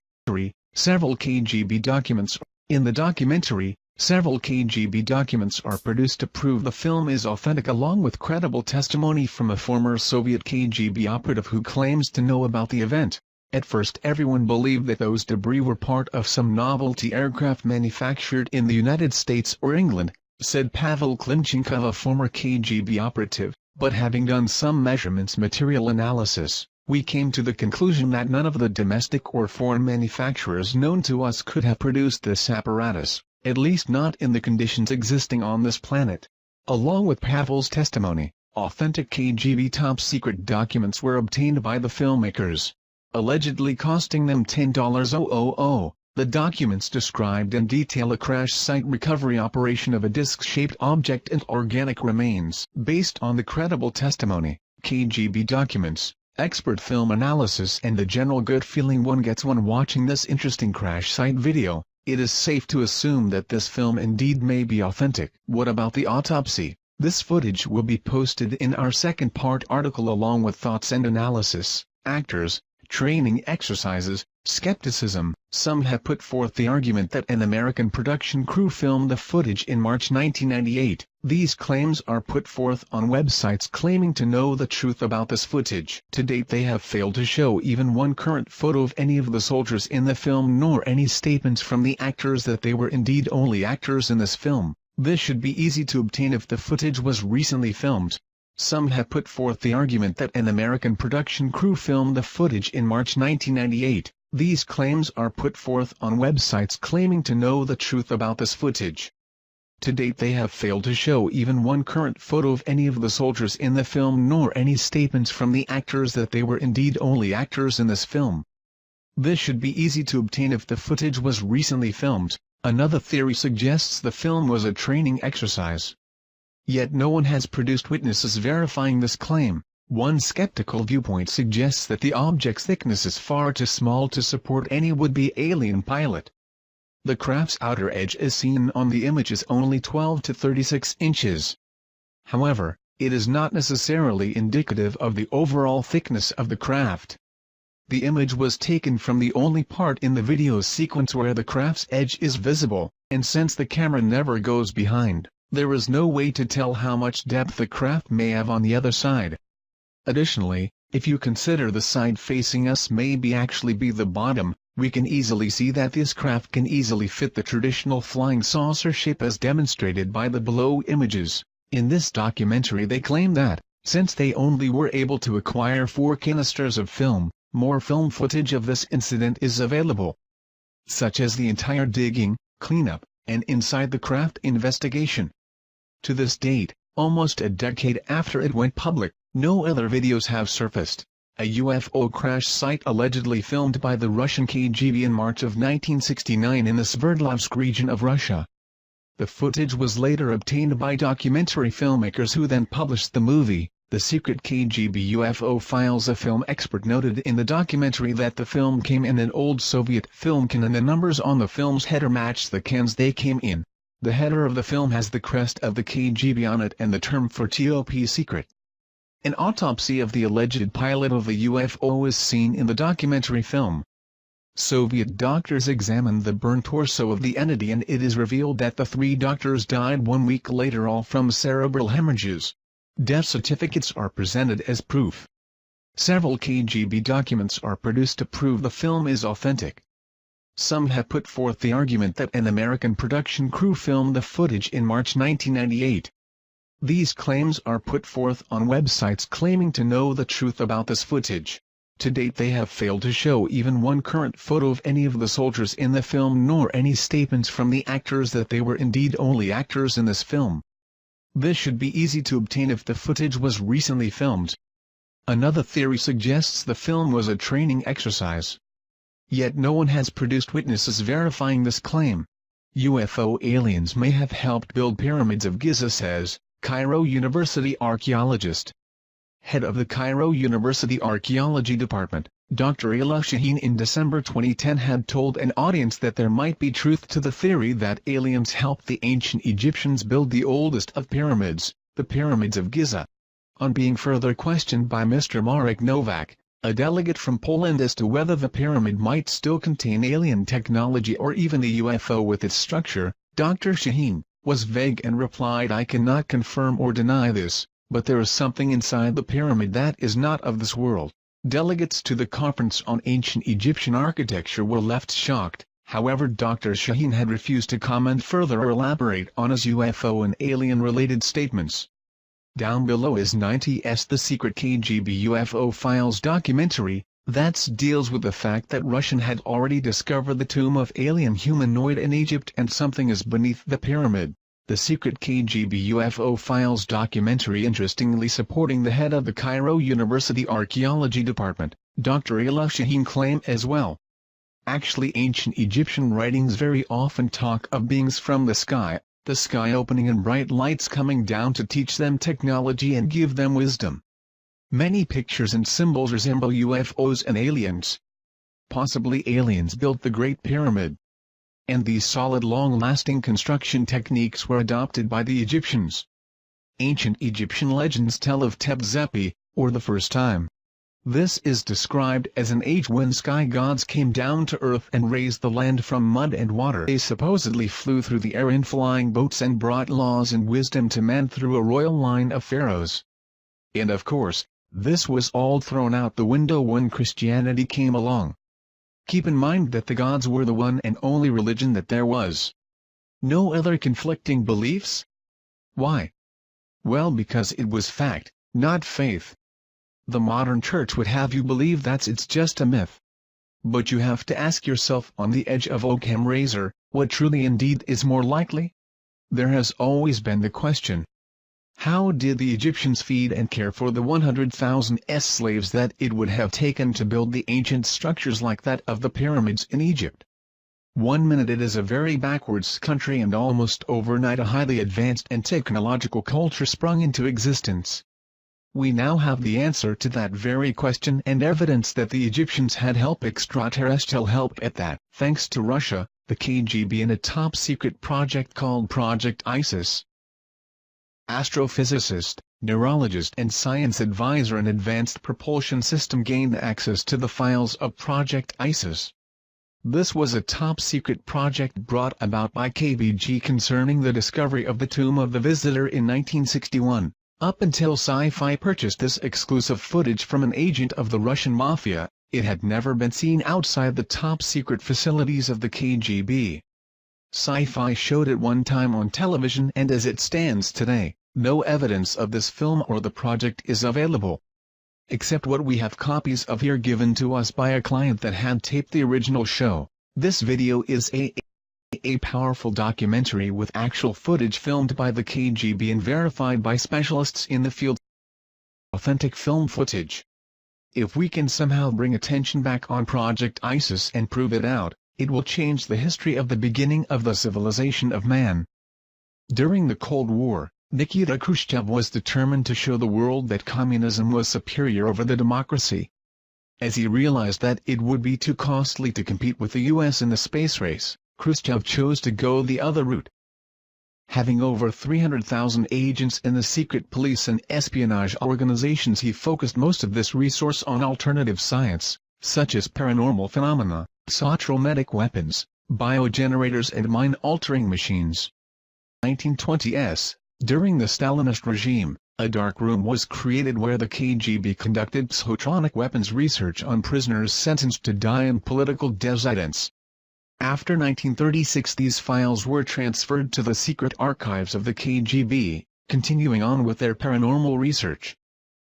Several KGB documents. In the documentary, several KGB documents are produced to prove the film is authentic, along with credible testimony from a former Soviet KGB operative who claims to know about the event. At first everyone believed that those debris were part of some novelty aircraft manufactured in the United States or England, said Pavel Klimchenkov, a former KGB operative, but having done some measurements material analysis, we came to the conclusion that none of the domestic or foreign manufacturers known to us could have produced this apparatus, at least not in the conditions existing on this planet. Along with Pavel's testimony, authentic KGB top-secret documents were obtained by the filmmakers, allegedly costing them $10,000. The documents described in detail a crash site recovery operation of a disc-shaped object and organic remains. Based on the credible testimony, KGB documents, expert film analysis and the general good feeling one gets when watching this interesting crash site video, it is safe to assume that this film indeed may be authentic. What about the autopsy? This footage will be posted in our second part article along with thoughts and analysis, actors, training exercises, skepticism. Some have put forth the argument that an American production crew filmed the footage in March 1998. These claims are put forth on websites claiming to know the truth about this footage. To date they have failed to show even one current photo of any of the soldiers in the film, nor any statements from the actors that they were indeed only actors in this film. This should be easy to obtain if the footage was recently filmed. Some have put forth the argument that an American production crew filmed the footage in March 1998. These claims are put forth on websites claiming to know the truth about this footage. To date they have failed to show even one current photo of any of the soldiers in the film, nor any statements from the actors that they were indeed only actors in this film. This should be easy to obtain if the footage was recently filmed. Another theory suggests the film was a training exercise. Yet no one has produced witnesses verifying this claim. One skeptical viewpoint suggests that the object's thickness is far too small to support any would-be alien pilot. The craft's outer edge as seen on the image is only 12 to 36 inches. However, it is not necessarily indicative of the overall thickness of the craft. The image was taken from the only part in the video sequence where the craft's edge is visible, and since the camera never goes behind, there is no way to tell how much depth the craft may have on the other side. Additionally, if you consider the side facing us may actually be the bottom, we can easily see that this craft can easily fit the traditional flying saucer shape as demonstrated by the below images. In this documentary they claim that, since they only were able to acquire 4 canisters of film, more film footage of this incident is available, such as the entire digging, cleanup, and inside the craft investigation. To this date, almost a decade after it went public, No other videos have surfaced. A UFO crash site allegedly filmed by the Russian KGB in March of 1969 in the Sverdlovsk region of Russia. The footage was later obtained by documentary filmmakers who then published the movie, The Secret KGB UFO Files. A film expert noted in the documentary that the film came in an old Soviet film can and the numbers on the film's header matched the cans they came in. The header of the film has the crest of the KGB on it and the term for top secret. An autopsy of the alleged pilot of the UFO is seen in the documentary film. Soviet doctors examined the burnt torso of the entity and it is revealed that the 3 doctors died 1 week later, all from cerebral hemorrhages. Death certificates are presented as proof. Several KGB documents are produced to prove the film is authentic. Some have put forth the argument that an American production crew filmed the footage in March 1998. These claims are put forth on websites claiming to know the truth about this footage. To date they have failed to show even one current photo of any of the soldiers in the film nor any statements from the actors that they were indeed only actors in this film. This should be easy to obtain if the footage was recently filmed. Another theory suggests the film was a training exercise. Yet no one has produced witnesses verifying this claim. UFO aliens may have helped build pyramids of Giza, says Cairo University archaeologist. Head of the Cairo University Archaeology Department, Dr. Ayla Shaheen, in December 2010 had told an audience that there might be truth to the theory that aliens helped the ancient Egyptians build the oldest of pyramids, the pyramids of Giza. On being further questioned by Mr. Marek Nowak, a delegate from Poland, as to whether the pyramid might still contain alien technology or even a UFO with its structure, Dr. Shaheen was vague and replied, "I cannot confirm or deny this, but there is something inside the pyramid that is not of this world." Delegates to the conference on ancient Egyptian architecture were left shocked. However, Dr. Shaheen had refused to comment further or elaborate on his UFO and alien-related statements. Down below is 90's The Secret KGB UFO Files documentary, that deals with the fact that Russian had already discovered the tomb of alien humanoid in Egypt and something is beneath the pyramid. The Secret KGB UFO Files documentary interestingly supporting the head of the Cairo University Archaeology Department, Dr. Ayla Shaheen, claim as well. Actually, ancient Egyptian writings very often talk of beings from the sky opening and bright lights coming down to teach them technology and give them wisdom. Many pictures and symbols resemble UFOs and aliens. Possibly aliens built the Great Pyramid. And these solid long-lasting construction techniques were adopted by the Egyptians. Ancient Egyptian legends tell of Tebzepi, or the first time. This is described as an age when sky gods came down to earth and raised the land from mud and water. They supposedly flew through the air in flying boats and brought laws and wisdom to man through a royal line of pharaohs. And of course, this was all thrown out the window when Christianity came along. Keep in mind that the gods were the one and only religion that there was. No other conflicting beliefs? Why? Well, because it was fact, not faith. The modern church would have you believe that it's just a myth. But you have to ask yourself, on the edge of Occam razor, what truly indeed is more likely? There has always been the question. How did the Egyptians feed and care for the 100,000 slaves that it would have taken to build the ancient structures like that of the pyramids in Egypt? 1 minute it is a very backwards country and almost overnight a highly advanced and technological culture sprung into existence. We now have the answer to that very question and evidence that the Egyptians had extraterrestrial help at that, thanks to Russia, the KGB, and a top-secret project called Project ISIS. Astrophysicist, neurologist and science advisor in Advanced Propulsion System gained access to the files of Project ISIS. This was a top-secret project brought about by KGB concerning the discovery of the tomb of the visitor in 1961. Up until Sci-Fi purchased this exclusive footage from an agent of the Russian mafia, it had never been seen outside the top-secret facilities of the KGB. Sci-Fi showed it one time on television, and as it stands today, no evidence of this film or the project is available. Except what we have copies of here given to us by a client that had taped the original show. This video is a powerful documentary with actual footage filmed by the KGB and verified by specialists in the field. authentic film footage. If we can somehow bring attention back on Project ISIS and prove it out, it will change the history of the beginning of the civilization of man. During the Cold War, Nikita Khrushchev was determined to show the world that communism was superior over the democracy. As he realized that it would be too costly to compete with the US in the space race, Khrushchev chose to go the other route. Having over 300,000 agents in the secret police and espionage organizations, he focused most of this resource on alternative science, such as paranormal phenomena, psychotrometic weapons, biogenerators and mind-altering machines. 1920s, during the Stalinist regime, a dark room was created where the KGB conducted psychotronic weapons research on prisoners sentenced to die and political dissidents. After 1936, these files were transferred to the secret archives of the KGB, continuing on with their paranormal research.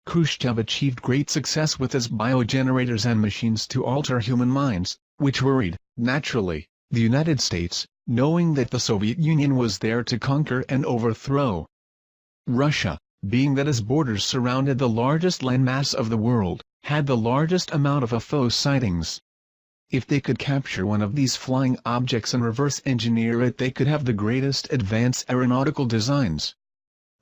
Khrushchev achieved great success with his biogenerators and machines to alter human minds, which worried, naturally, the United States, knowing that the Soviet Union was there to conquer and overthrow. Russia, being that its borders surrounded the largest landmass of the world, had the largest amount of UFO sightings. If they could capture one of these flying objects and reverse engineer it, they could have the greatest advanced aeronautical designs.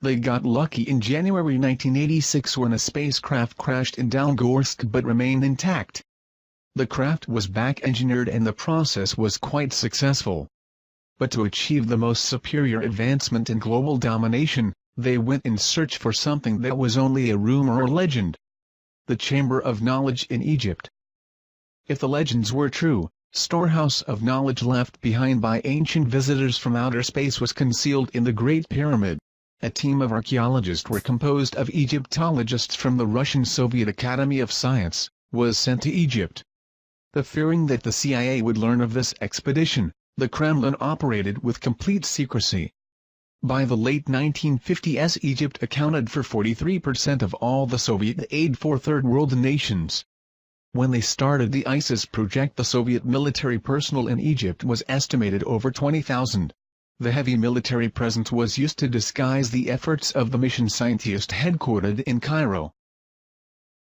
They got lucky in January 1986 when a spacecraft crashed in Dalgorsk but remained intact. The craft was back-engineered and the process was quite successful. But to achieve the most superior advancement in global domination, they went in search for something that was only a rumor or legend. The Chamber of Knowledge in Egypt. If the legends were true, storehouse of knowledge left behind by ancient visitors from outer space was concealed in the Great Pyramid. A team of archaeologists were composed of Egyptologists from the Russian Soviet Academy of Science, was sent to Egypt. The fearing that the CIA would learn of this expedition, the Kremlin operated with complete secrecy. By the late 1950s, Egypt accounted for 43% of all the Soviet aid for Third World nations. When they started the ISIS project, the Soviet military personnel in Egypt was estimated over 20,000. The heavy military presence was used to disguise the efforts of the mission scientists headquartered in Cairo.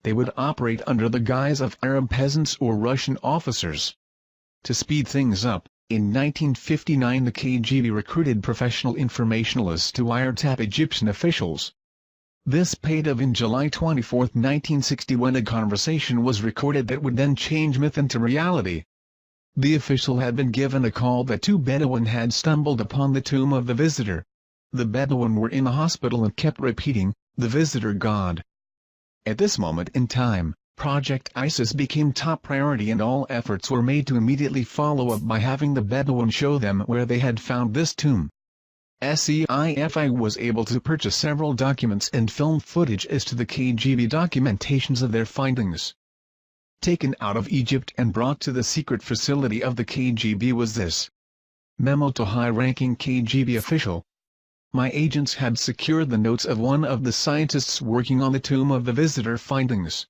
They would operate under the guise of Arab peasants or Russian officers. To speed things up, in 1959 the KGB recruited professional informationalists to wiretap Egyptian officials. This paid off in July 24, 1960, when a conversation was recorded that would then change myth into reality. The official had been given a call that two Bedouin had stumbled upon the tomb of the visitor. The Bedouin were in the hospital and kept repeating, "The visitor God." At this moment in time, Project ISIS became top priority and all efforts were made to immediately follow up by having the Bedouin show them where they had found this tomb. SEIFI was able to purchase several documents and film footage as to the KGB documentations of their findings. Taken out of Egypt and brought to the secret facility of the KGB was this memo to high-ranking KGB official. My agents had secured the notes of one of the scientists working on the tomb of the visitor findings.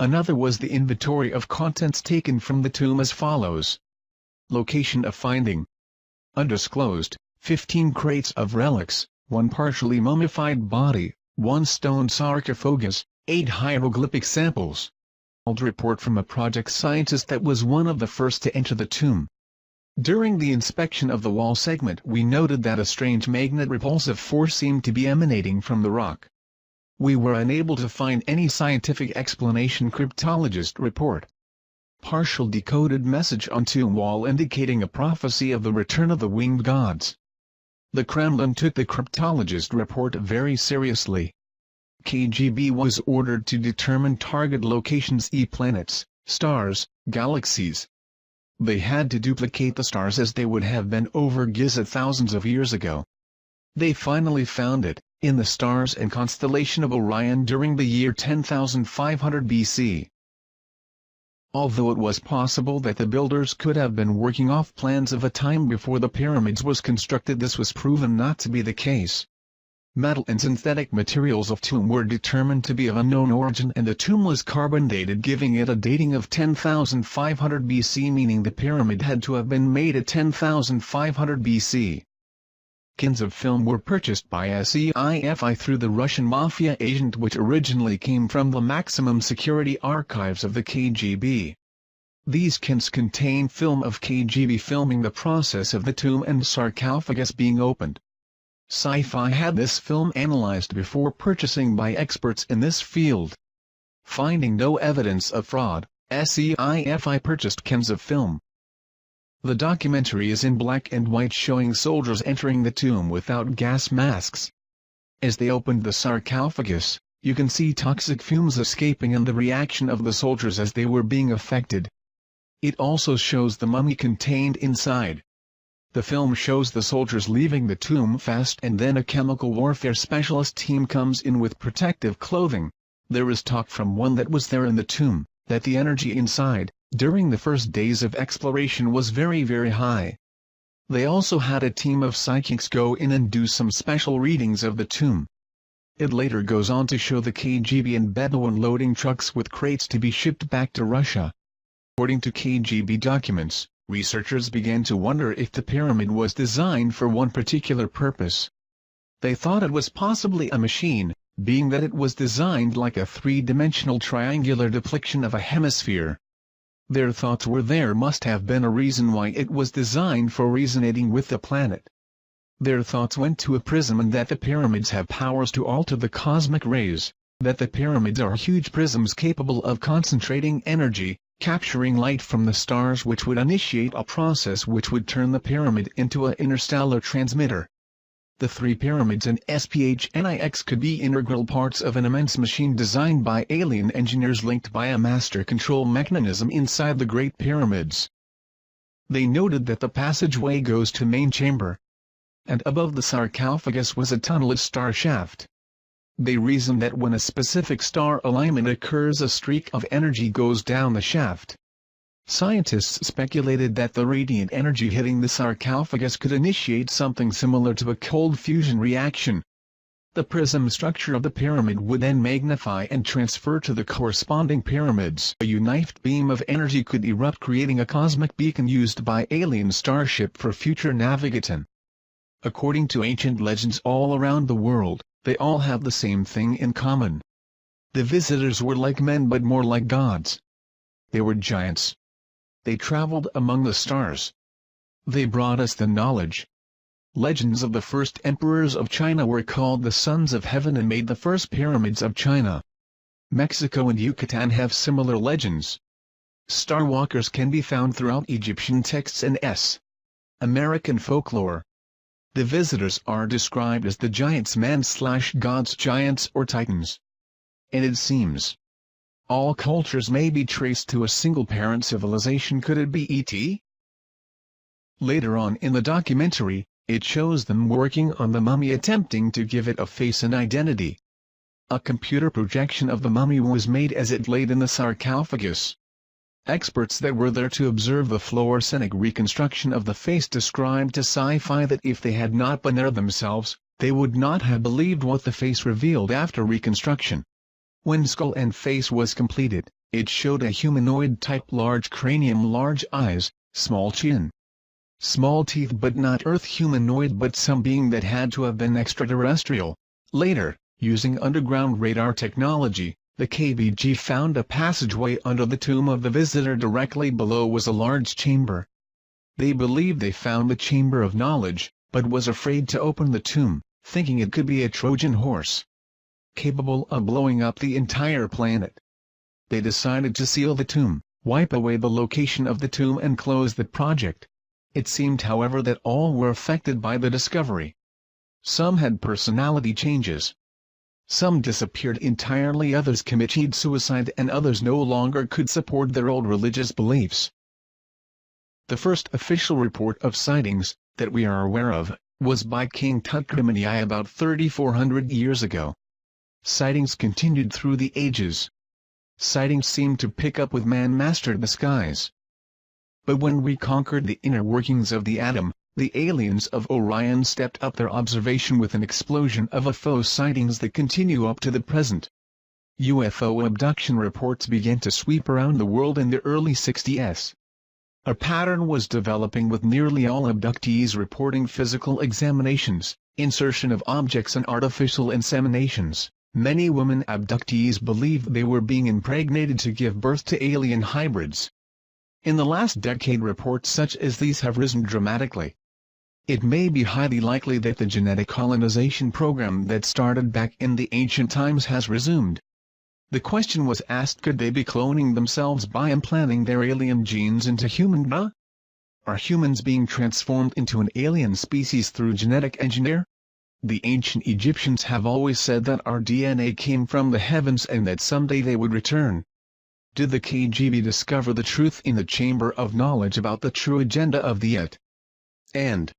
Another was the inventory of contents taken from the tomb as follows. Location of finding. Undisclosed, 15 crates of relics, 1 partially mummified body, 1 stone sarcophagus, 8 hieroglyphic samples. Old report from a project scientist that was one of the first to enter the tomb. During the inspection of the wall segment, we noted that a strange magnet repulsive force seemed to be emanating from the rock. We were unable to find any scientific explanation. Cryptologist report. Partial decoded message on tomb wall indicating a prophecy of the return of the winged gods. The Kremlin took the cryptologist report very seriously. KGB was ordered to determine target locations: planets, stars, galaxies. They had to duplicate the stars as they would have been over Giza thousands of years ago. They finally found it, in the stars and constellation of Orion during the year 10,500 BC. Although it was possible that the builders could have been working off plans of a time before the pyramids was constructed, this was proven not to be the case. Metal and synthetic materials of tomb were determined to be of unknown origin, and the tomb was carbon dated, giving it a dating of 10,500 BC, meaning the pyramid had to have been made at 10,500 BC. Cans of film were purchased by SEIFI through the Russian mafia agent, which originally came from the maximum security archives of the KGB. These cans contain film of KGB filming the process of the tomb and sarcophagus being opened. Sci-Fi had this film analyzed before purchasing by experts in this field. Finding no evidence of fraud, SEIFI purchased cans of film. The documentary is in black and white, showing soldiers entering the tomb without gas masks. As they opened the sarcophagus, you can see toxic fumes escaping and the reaction of the soldiers as they were being affected. It also shows the mummy contained inside. The film shows the soldiers leaving the tomb fast, and then a chemical warfare specialist team comes in with protective clothing. There is talk from one that was there in the tomb, that the energy inside, during the first days of exploration, was very high. They also had a team of psychics go in and do some special readings of the tomb. It later goes on to show the KGB and Bedouin loading trucks with crates to be shipped back to Russia. According to KGB documents, researchers began to wonder if the pyramid was designed for one particular purpose. They thought it was possibly a machine, being that it was designed like a three-dimensional triangular depiction of a hemisphere. Their thoughts were there must have been a reason why it was designed for resonating with the planet. Their thoughts went to a prism, and that the pyramids have powers to alter the cosmic rays, that the pyramids are huge prisms capable of concentrating energy, capturing light from the stars, which would initiate a process which would turn the pyramid into an interstellar transmitter. The three pyramids and SPHNIX could be integral parts of an immense machine designed by alien engineers linked by a master control mechanism inside the Great Pyramids. They noted that the passageway goes to main chamber, and above the sarcophagus was a tunnelled star shaft. They reasoned that when a specific star alignment occurs, a streak of energy goes down the shaft. Scientists speculated that the radiant energy hitting the sarcophagus could initiate something similar to a cold fusion reaction. The prism structure of the pyramid would then magnify and transfer to the corresponding pyramids. A united beam of energy could erupt, creating a cosmic beacon used by alien starship for future navigation. According to ancient legends all around the world, they all have the same thing in common. The visitors were like men, but more like gods. They were giants. They traveled among the stars. They brought us the knowledge. Legends of the first emperors of China were called the Sons of Heaven and made the first pyramids of China. Mexico and Yucatan have similar legends. Starwalkers can be found throughout Egyptian texts and American folklore. The visitors are described as the giants, man/gods, giants or titans. And it seems all cultures may be traced to a single parent civilization. Could it be ET? Later on in the documentary, it shows them working on the mummy, attempting to give it a face and identity. A computer projection of the mummy was made as it laid in the sarcophagus. Experts that were there to observe the fluorescent reconstruction of the face described to Sci-Fi that if they had not been there themselves, they would not have believed what the face revealed after reconstruction. When skull and face was completed, it showed a humanoid type: large cranium, large eyes, small chin, small teeth, but not Earth humanoid, but some being that had to have been extraterrestrial. Later, using underground radar technology, the KBG found a passageway under the tomb of the visitor. Directly below was a large chamber. They believed they found the chamber of knowledge, but was afraid to open the tomb, thinking it could be a Trojan horse, capable of blowing up the entire planet. They decided to seal the tomb, wipe away the location of the tomb, and close the project. It seemed, however, that all were affected by the discovery. Some had personality changes. Some disappeared entirely, others committed suicide, and others no longer could support their old religious beliefs. The first official report of sightings, that we are aware of, was by King Tutkremeni about 3,400 years ago. Sightings continued through the ages. Sightings seemed to pick up with man mastered the skies. But when we conquered the inner workings of the atom, the aliens of Orion stepped up their observation with an explosion of UFO sightings that continue up to the present. UFO abduction reports began to sweep around the world in the early 60s. A pattern was developing with nearly all abductees reporting physical examinations, insertion of objects and artificial inseminations. Many women abductees believed they were being impregnated to give birth to alien hybrids. In the last decade, reports such as these have risen dramatically. It may be highly likely that the genetic colonization program that started back in the ancient times has resumed. The question was asked, could they be cloning themselves by implanting their alien genes into human DNA? Are humans being transformed into an alien species through genetic engineering? The ancient Egyptians have always said that our DNA came from the heavens and that someday they would return. Did the KGB discover the truth in the chamber of knowledge about the true agenda of the Yet? And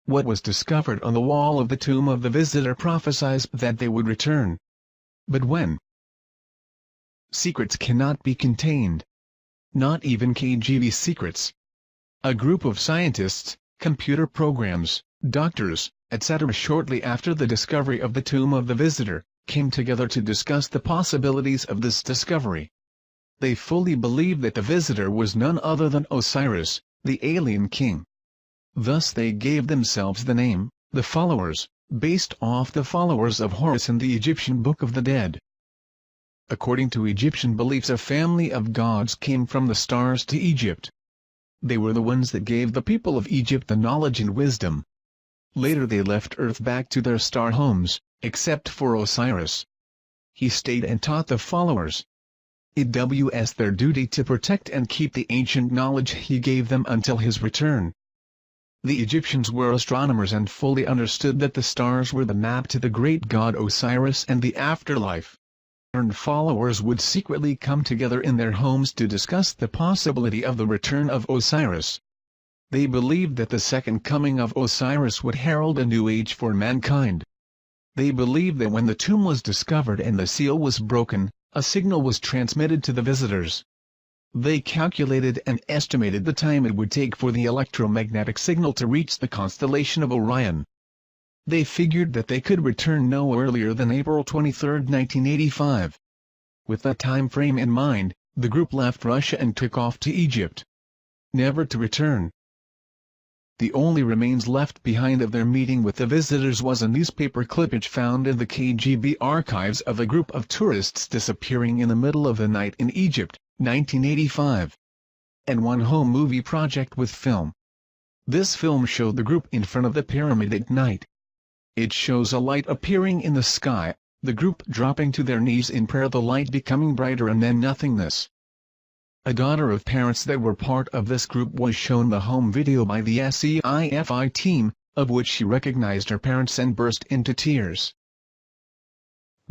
what was discovered on the wall of the tomb of the visitor prophesies that they would return. But when? Secrets cannot be contained. Not even KGB secrets. A group of scientists, computer programs, doctors, etc. shortly after the discovery of the tomb of the visitor, came together to discuss the possibilities of this discovery. They fully believed that the visitor was none other than Osiris, the alien king. Thus they gave themselves the name, the Followers, based off the followers of Horus in the Egyptian Book of the Dead. According to Egyptian beliefs, a family of gods came from the stars to Egypt. They were the ones that gave the people of Egypt the knowledge and wisdom. Later they left Earth back to their star homes, except for Osiris. He stayed and taught the followers. It was their duty to protect and keep the ancient knowledge he gave them until his return. The Egyptians were astronomers and fully understood that the stars were the map to the great god Osiris and the afterlife. And followers would secretly come together in their homes to discuss the possibility of the return of Osiris. They believed that the second coming of Osiris would herald a new age for mankind. They believed that when the tomb was discovered and the seal was broken, a signal was transmitted to the visitors. They calculated and estimated the time it would take for the electromagnetic signal to reach the constellation of Orion. They figured that they could return no earlier than April 23, 1985. With that time frame in mind, the group left Russia and took off to Egypt, never to return. The only remains left behind of their meeting with the visitors was a newspaper clippage found in the KGB archives of a group of tourists disappearing in the middle of the night in Egypt, 1985. And one home movie project with film. This film showed the group in front of the pyramid at night. It shows a light appearing in the sky, the group dropping to their knees in prayer, the light becoming brighter and then nothingness. A daughter of parents that were part of this group was shown the home video by the SCIFI team, of which she recognized her parents and burst into tears.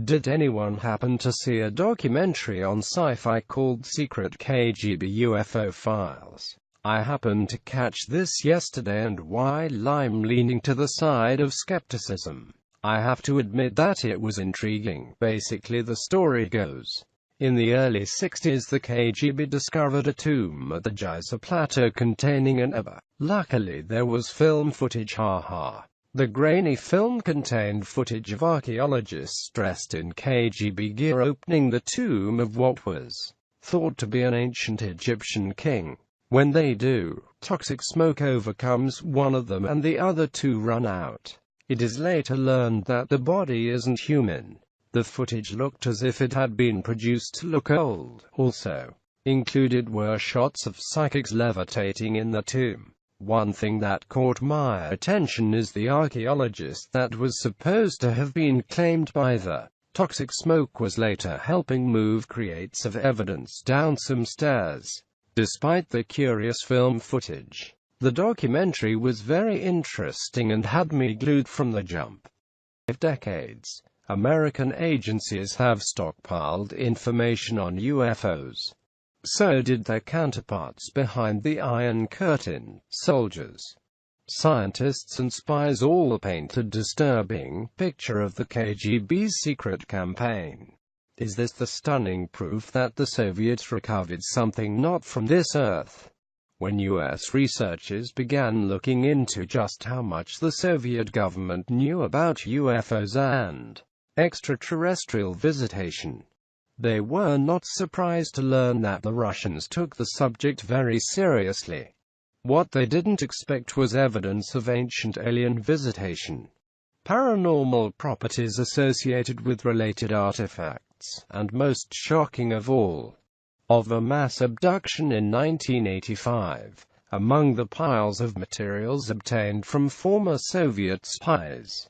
Did anyone happen to see a documentary on sci-fi called Secret KGB UFO Files? I happened to catch this yesterday, and while I'm leaning to the side of skepticism, I have to admit that it was intriguing. Basically, the story goes, in the early 60s the KGB discovered a tomb at the Giza Plateau containing an EVA. Luckily there was film footage, haha. The grainy film contained footage of archaeologists dressed in KGB gear opening the tomb of what was thought to be an ancient Egyptian king. When they do, toxic smoke overcomes one of them and the other two run out. It is later learned that the body isn't human. The footage looked as if it had been produced to look old. Also included were shots of psychics levitating in the tomb. One thing that caught my attention is the archaeologist that was supposed to have been claimed by the toxic smoke was later helping move crates of evidence down some stairs. Despite the curious film footage, the documentary was very interesting and had me glued from the jump. For decades, American agencies have stockpiled information on UFOs. So did their counterparts behind the Iron Curtain. Soldiers, scientists and spies all paint a disturbing picture of the KGB's secret campaign. Is this the stunning proof that the Soviets recovered something not from this earth? When US researchers began looking into just how much the Soviet government knew about UFOs and extraterrestrial visitation, They were not surprised to learn that the Russians took the subject very seriously. What they didn't expect was evidence of ancient alien visitation, paranormal properties associated with related artifacts, and most shocking of all, of a mass abduction in 1985, among the piles of materials obtained from former Soviet spies.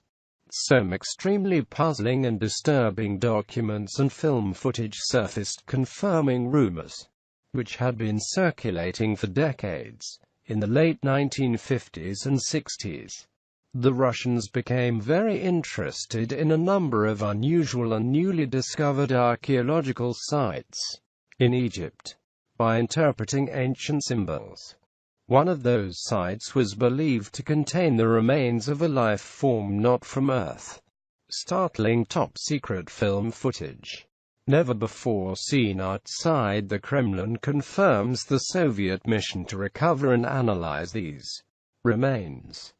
Some extremely puzzling and disturbing documents and film footage surfaced confirming rumors, which had been circulating for decades, in the late 1950s and 60s. The Russians became very interested in a number of unusual and newly discovered archaeological sites in Egypt by interpreting ancient symbols. One of those sites was believed to contain the remains of a life form not from Earth. Startling top-secret film footage, never before seen outside the Kremlin, confirms the Soviet mission to recover and analyze these remains.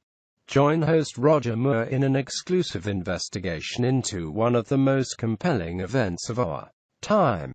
Join host Roger Moore in an exclusive investigation into one of the most compelling events of our time.